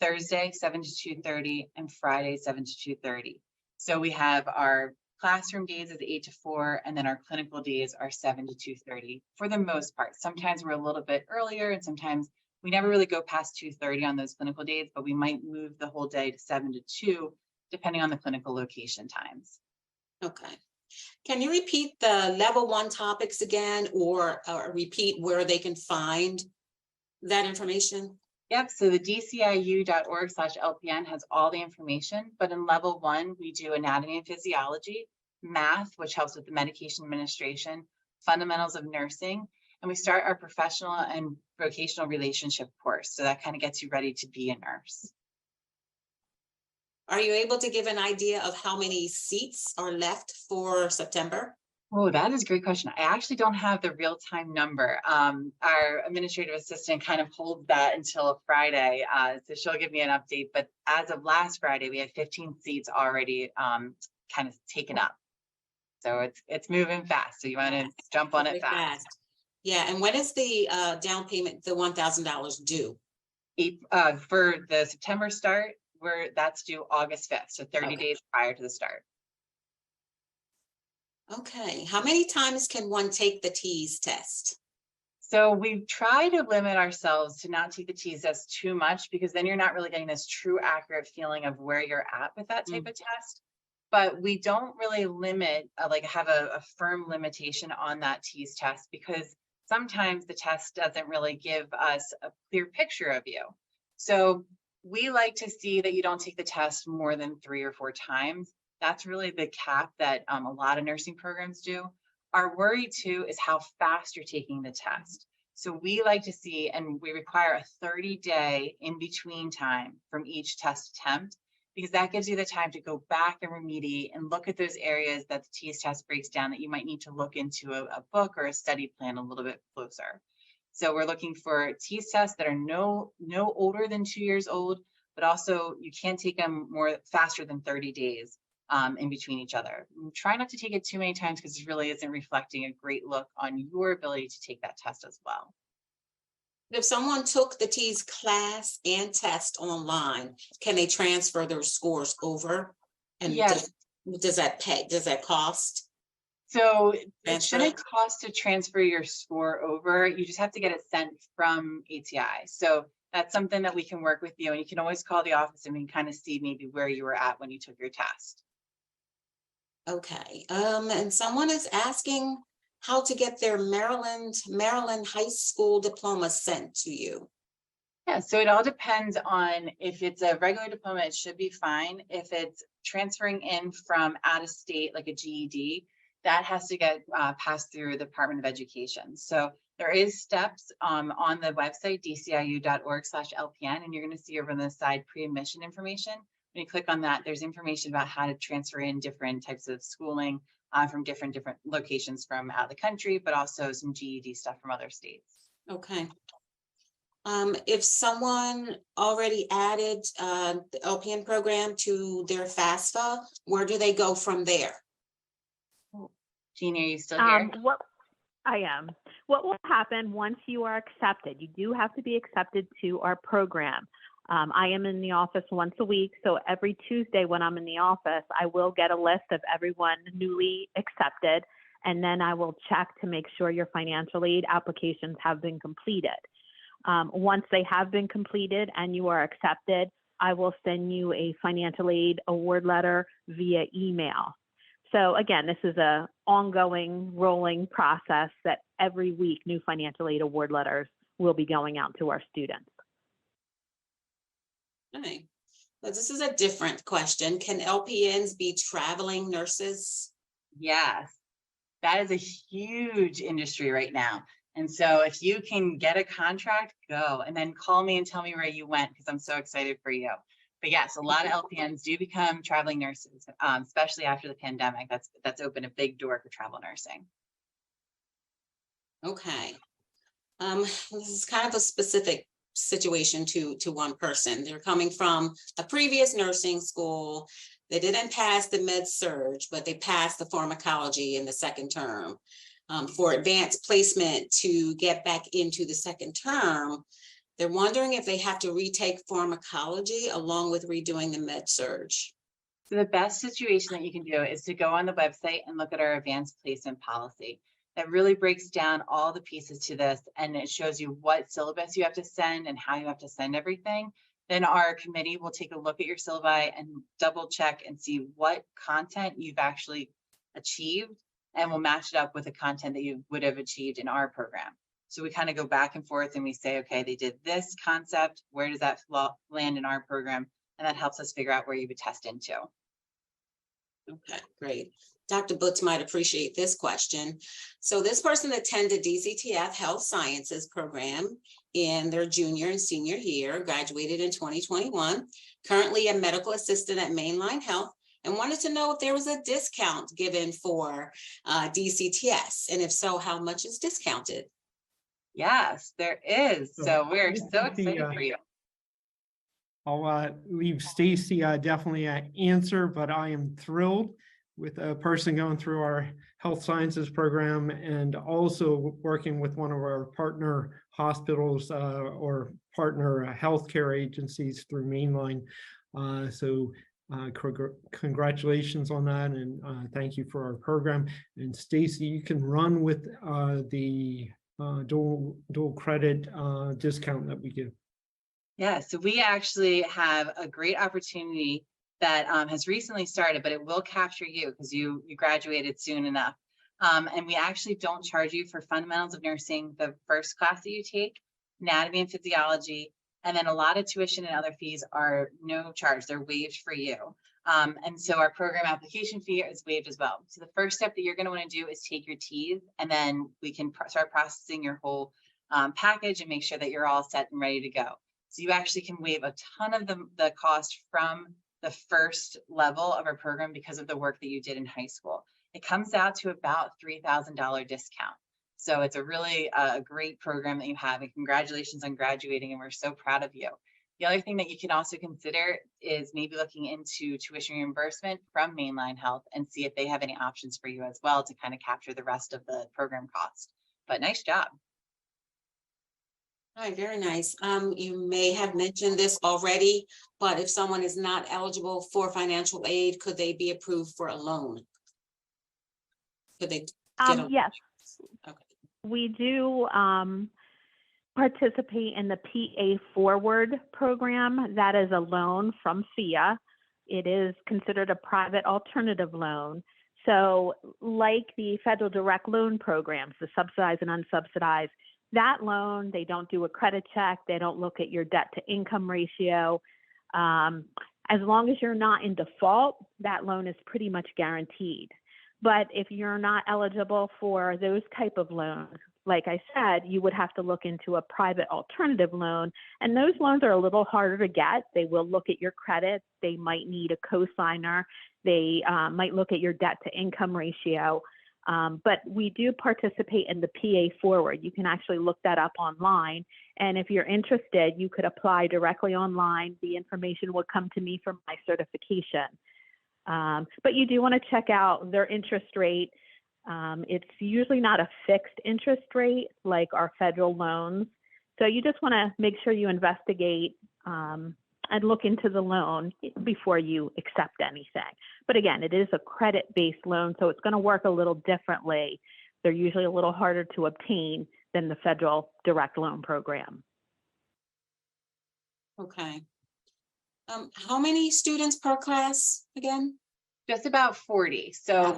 Thursday, 7 to 2:30, and Friday, 7 to 2:30. So we have our classroom days is 8 to 4, and then our clinical days are 7 to 2:30 for the most part. Sometimes we're a little bit earlier, and sometimes we never really go past 2:30 on those clinical days, but we might move the whole day to 7 to 2, depending on the clinical location times. Okay. Can you repeat the level 1 topics again, or repeat where they can find that information? Yep, so the DCIU.org/LPN has all the information, but in level 1, we do anatomy and physiology, math, which helps with the medication administration, fundamentals of nursing, and we start our professional and vocational relationship course. So that kind of gets you ready to be a nurse. Are you able to give an idea of how many seats are left for September? Oh, that is a great question. I actually don't have the real-time number. Our administrative assistant kind of holds that until Friday, so she'll give me an update. But as of last Friday, we had 15 seats already kind of taken up. So it's moving fast. So you want to jump on it Very fast. Yeah, and when is the down payment, the $1,000 due? For the September start, that's due August 5th, so 30 Okay. days prior to the start. Okay, how many times can one take the TEAS test? So we try to limit ourselves to not take the TEAS test too much, because then you're not really getting this true accurate feeling of where you're at with that type of test. But we don't really limit, have a firm limitation on that TEAS test, because sometimes the test doesn't really give us a clear picture of you. So we like to see that you don't take the test more than 3 or 4 times. That's really the cap that a lot of nursing programs do. Our worry too is how fast you're taking the test. So we like to see, and we require a 30-day in between time from each test attempt, because that gives you the time to go back and remediate and look at those areas that the TEAS test breaks down that you might need to look into a book or a study plan a little bit closer. So we're looking for TEAS tests that are no older than 2 years old, but also you can't take them faster than 30 days in between each other. Try not to take it too many times, because it really isn't reflecting a great look on your ability to take that test as well. If someone took the TEAS class and test online, can they transfer their scores over? And yes. Does that cost? So it Transfer? shouldn't cost to transfer your score over. You just have to get it sent from ATI. So that's something that we can work with you, and you can always call the office and we can kind of see maybe where you were at when you took your test. Okay, and someone is asking how to get their Maryland high school diploma sent to you. Yeah, so it all depends on, if it's a regular diploma, it should be fine. If it's transferring in from out of state, like a GED, that has to get passed through the Department of Education. So there is steps on the website, dciu.org/LPN, and you're going to see over on the side pre-admission information. When you click on that, there's information about how to transfer in different types of schooling from different locations from out of the country, but also some GED stuff from other states. Okay. If someone already added the LPN program to their FAFSA, where do they go from there? Jeannie, are you still here? I am. What will happen once you are accepted? You do have to be accepted to our program. I am in the office once a week, so every Tuesday when I'm in the office, I will get a list of everyone newly accepted, and then I will check to make sure your financial aid applications have been completed. Once they have been completed and you are accepted, I will send you a financial aid award letter via email. So again, this is an ongoing, rolling process that every week new financial aid award letters will be going out to our students. Okay, but this is a different question. Can LPNs be traveling nurses? Yes, that is a huge industry right now. And so if you can get a contract, go, and then call me and tell me where you went, because I'm so excited for you. But yes, a lot of LPNs do become traveling nurses, especially after the pandemic. That's opened a big door for travel nursing. Okay. This is kind of a specific situation to one person. They're coming from a previous nursing school. They didn't pass the med-surg, but they passed the pharmacology in the second term. For advanced placement to get back into the second term, they're wondering if they have to retake pharmacology along with redoing the med-surg. So the best situation that you can do is to go on the website and look at our advanced placement policy. That really breaks down all the pieces to this, and it shows you what syllabus you have to send and how you have to send everything. Then our committee will take a look at your syllabi and double check and see what content you've actually achieved, and we'll match it up with the content that you would have achieved in our program. So we kind of go back and forth and we say, okay, they did this concept, where does that land in our program? And that helps us figure out where you would test into. Okay, great. Dr. Butts might appreciate this question. So this person attended DCTF Health Sciences program in their junior and senior year, graduated in 2021, currently a medical assistant at Mainline Health, and wanted to know if there was a discount given for DCTS, and if so, how much is discounted? Yes, there is. So we're so excited for you. I'll leave Stacey definitely answer, but I am thrilled with a person going through our health sciences program and also working with one of our partner hospitals or partner healthcare agencies through Mainline. Congratulations on that, and thank you for our program. And Stacey, you can run with the dual credit discount that we give. Yeah, so we actually have a great opportunity that has recently started, but it will capture you because you graduated soon enough. And we actually don't charge you for fundamentals of nursing, the first class that you take, anatomy and physiology, and then a lot of tuition and other fees are no charge. They're waived for you. And so our program application fee is waived as well. So the first step that you're going to want to do is take your T's, and then we can start processing your whole package and make sure that you're all set and ready to go. So you actually can waive a ton of the cost from the first level of our program because of the work that you did in high school. It comes out to about $3,000 discount. So it's a really great program that you have, and congratulations on graduating, and we're so proud of you. The other thing that you can also consider is maybe looking into tuition reimbursement from Mainline Health and see if they have any options for you as well to kind of capture the rest of the program cost. But nice job. All right, very nice. You may have mentioned this already, but if someone is not eligible for financial aid, could they be approved for a loan? Could they get a Yes. Okay. We do participate in the PA Forward program. That is a loan from FIA. It is considered a private alternative loan. So like the federal direct loan programs, the subsidized and unsubsidized, that loan, they don't do a credit check. They don't look at your debt to income ratio. As long as you're not in default, that loan is pretty much guaranteed. But if you're not eligible for those type of loans, like I said, you would have to look into a private alternative loan. And those loans are a little harder to get. They will look at your credit. They might need a cosigner. They might look at your debt to income ratio. But we do participate in the PA Forward. You can actually look that up online. And if you're interested, you could apply directly online. The information would come to me for my certification. But you do want to check out their interest rate. It's usually not a fixed interest rate like our federal loans. So you just want to make sure you investigate and look into the loan before you accept anything. But again, it is a credit-based loan, so it's going to work a little differently. They're usually a little harder to obtain than the federal direct loan program. Okay. How many students per class again? Just about 40. So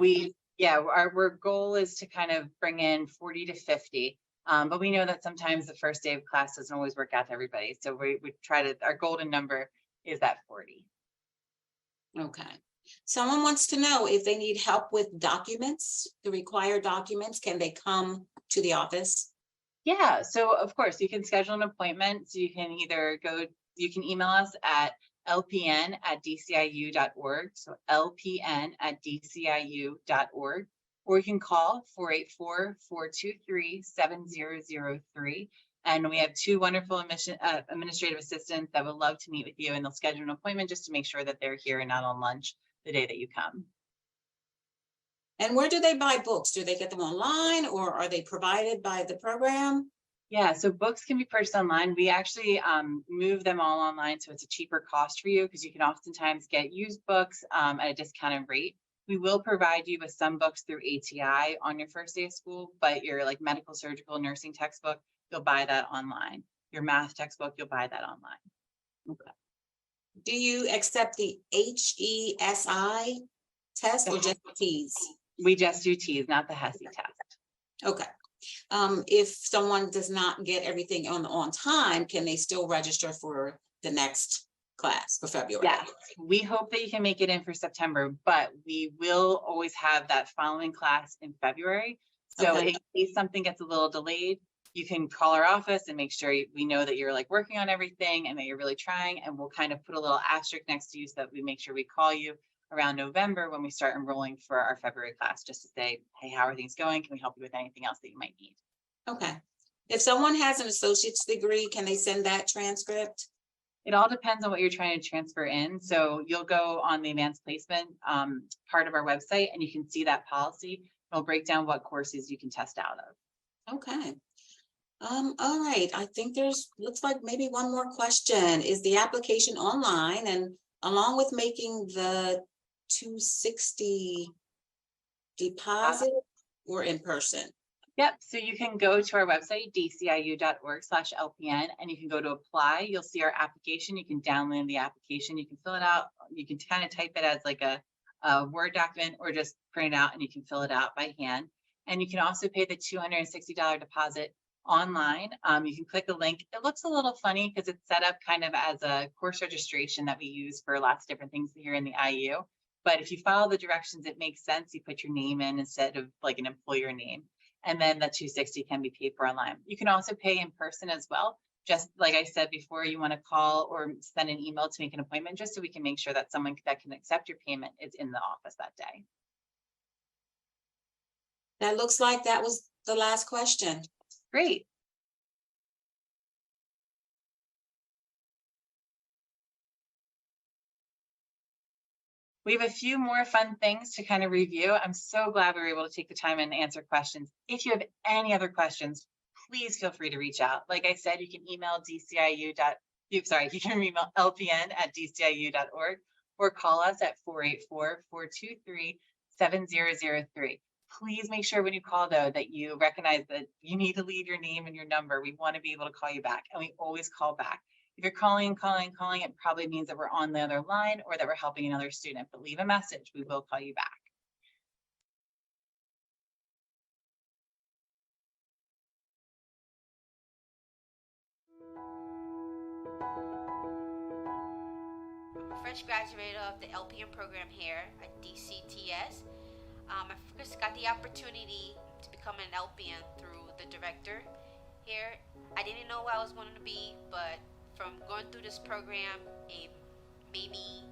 our goal is to kind of bring in 40 to 50. But we know that sometimes the first day of class doesn't always work out to everybody. So we try to, our golden number is that 40. Okay. Someone wants to know if they need help with documents, the required documents, can they come to the office? Yeah, so of course you can schedule an appointment. So you can either you can email us at lpn@dciu.org. So lpn@dciu.org. Or you can call 484-423-7003. And we have two wonderful administrative assistants that would love to meet with you, and they'll schedule an appointment just to make sure that they're here and not on lunch the day that you come. And where do they buy books? Do they get them online, or are they provided by the program? Yeah, so books can be purchased online. We actually move them all online, so it's a cheaper cost for you because you can oftentimes get used books at a discounted rate. We will provide you with some books through ATI on your first day of school, but your like medical, surgical, nursing textbook, you'll buy that online. Your math textbook, you'll buy that online. Okay. Do you accept the HESI test or just the T's? We just do T's, not the HESI test. Okay. If someone does not get everything on time, can they still register for the next class for February? Yeah, we hope that you can make it in for September, but we will always have that following class in February. So in case something gets a little delayed, you can call our office and make sure we know that you're like working on everything and that you're really trying, and we'll kind of put a little asterisk next to you so that we make sure we call you around November when we start enrolling for our February class, just to say, hey, how are things going? Can we help you with anything else that you might need? Okay. If someone has an associate's degree, can they send that transcript? It all depends on what you're trying to transfer in. So you'll go on the advanced placement part of our website and you can see that policy. It'll break down what courses you can test out of. Okay. All right. I think looks like maybe one more question. Is the application online, and along with making the 260 deposit or in person? Yep. So you can go to our website, dciu.org/LPN, and you can go to apply. You'll see our application. You can download the application. You can fill it out. You can kind of type it as like a Word document or just print it out and you can fill it out by hand. And you can also pay the $260 deposit online. You can click a link. It looks a little funny because it's set up kind of as a course registration that we use for lots of different things here in the IU. But if you follow the directions, it makes sense. You put your name in instead of like an employer name. And then the $260 can be paid for online. You can also pay in person as well. Just like I said before, you want to call or send an email to make an appointment just so we can make sure that someone that can accept your payment is in the office that day. That looks like that was the last question. Great. We have a few more fun things to kind of review. I'm so glad we were able to take the time and answer questions. If you have any other questions, please feel free to reach out. Like I said, you can email lpn@dciu.org or call us at 484-423-7003. Please make sure when you call, though, that you recognize that you need to leave your name and your number. We want to be able to call you back, and we always call back. If you're calling, it probably means that we're on the other line or that we're helping another student, but leave a message. We will call you back. I'm a fresh graduate of the LPN program here at DCTS. I first got the opportunity to become an LPN through the director here. I didn't know what I was wanting to be, but from going through this program, it made me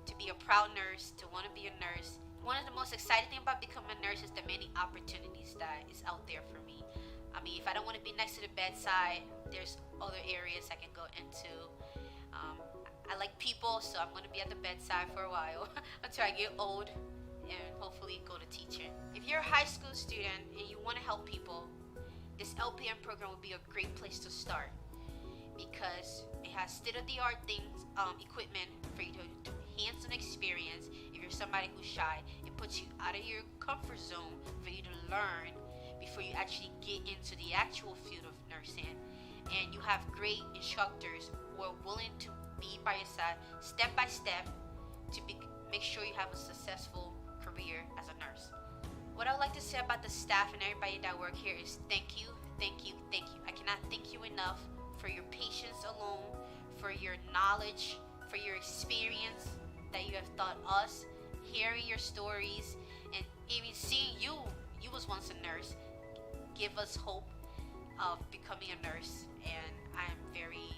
to be a proud nurse, to want to be a nurse. One of the most exciting things about becoming a nurse is the many opportunities that is out there for me. I mean, if I don't want to be next to the bedside, there's other areas I can go into. I like people, so I'm going to be at the bedside for a while until I get old and hopefully go to teaching. If you're a high school student and you want to help people, this LPN program would be a great place to start, because it has state-of-the-art things, equipment for you to do hands-on experience. If you're somebody who's shy, it puts you out of your comfort zone for you to learn before you actually get into the actual field of nursing. And you have great instructors who are willing to be by your side, step by step, to make sure you have a successful career as a nurse. What I would like to say about the staff and everybody that work here is thank you, thank you, thank you. I cannot thank you enough for your patience alone, for your knowledge, for your experience that you have taught us, hearing your stories, and even seeing you was once a nurse, give us hope of becoming a nurse. And I am very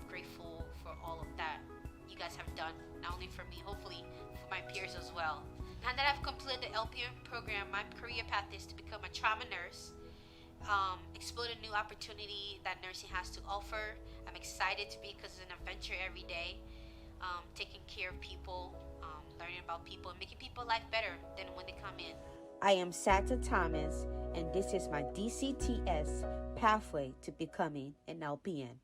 grateful for all of that you guys have done, not only for me, hopefully for my peers as well. Now that I've completed the LPN program, my career path is to become a trauma nurse, explore the new opportunity that nursing has to offer. I'm excited to be, because it's an adventure every day, taking care of people, learning about people, and making people's life better than when they come in. I am Santa Thomas, and this is my DCTS pathway to becoming an LPN.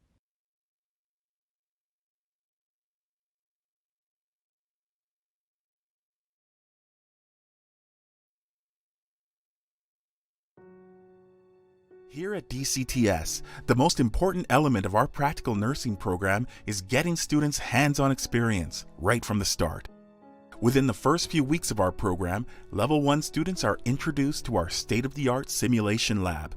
Here at DCTS, the most important element of our practical nursing program is getting students hands-on experience right from the start. Within the first few weeks of our program, Level 1 students are introduced to our state-of-the-art simulation lab.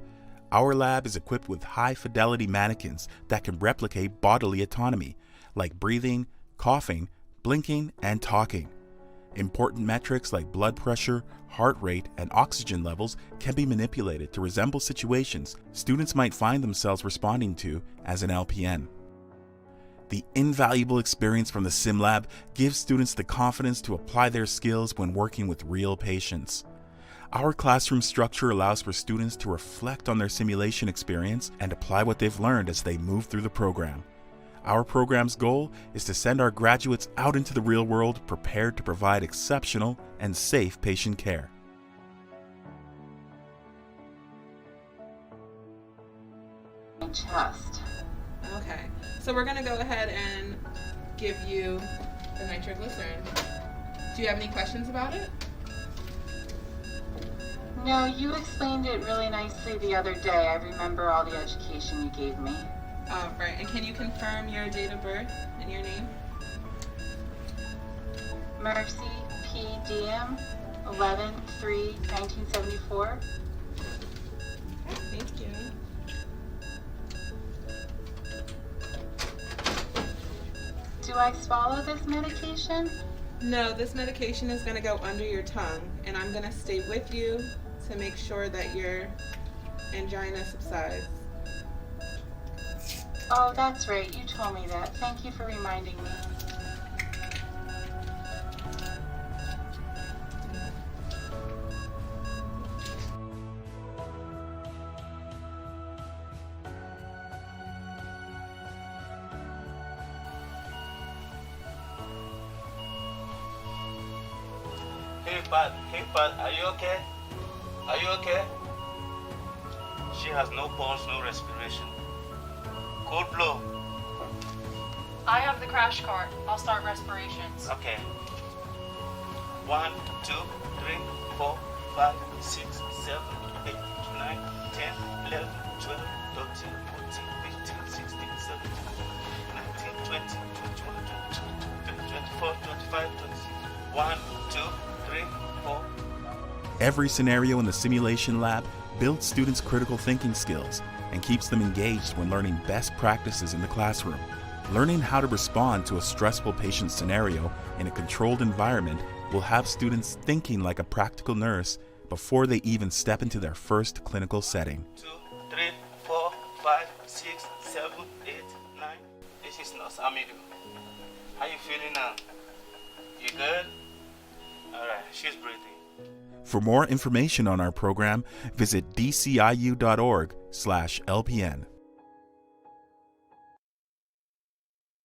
Our lab is equipped with high-fidelity mannequins that can replicate bodily autonomy, like breathing, coughing, blinking, and talking. Important metrics like blood pressure, heart rate, and oxygen levels can be manipulated to resemble situations students might find themselves responding to as an LPN. The invaluable experience from the sim lab gives students the confidence to apply their skills when working with real patients. Our classroom structure allows for students to reflect on their simulation experience and apply what they've learned as they move through the program. Our program's goal is to send our graduates out into the real world prepared to provide exceptional and safe patient care. Chest. Okay, so we're gonna go ahead and give you the nitroglycerin. Do you have any questions about it? No, you explained it really nicely the other day. I remember all the education you gave me. Right, and can you confirm your date of birth and your name? Mercy P. Diem, 11/3/1974. Thank you. Do I swallow this medication? No, this medication is gonna go under your tongue, and I'm gonna stay with you to make sure that your angina subsides. Oh, that's right. You told me that. Thank you for reminding me. Hey Pat, are you okay? Are you okay? She has no pulse, no respiration. Cold blow. I have the crash cart. I'll start respirations. Okay. 1, 2, 3, 4, 5, 6, 7, 8, 9, 10, 11, 12, 13, 14, 15, 16, 17, 19, 20, 21, 22, 24, 25, 26. 1, 2, 3, 4. Every scenario in the simulation lab builds students' critical thinking skills and keeps them engaged when learning best practices in the classroom. Learning how to respond to a stressful patient scenario in a controlled environment will have students thinking like a practical nurse before they even step into their first clinical setting. 2, 3, 4, 5, 6, 7, 8, 9. This is Nurse Amidu. How you feeling now? You good? Alright, she's breathing. For more information on our program, visit dciu.org/LPN.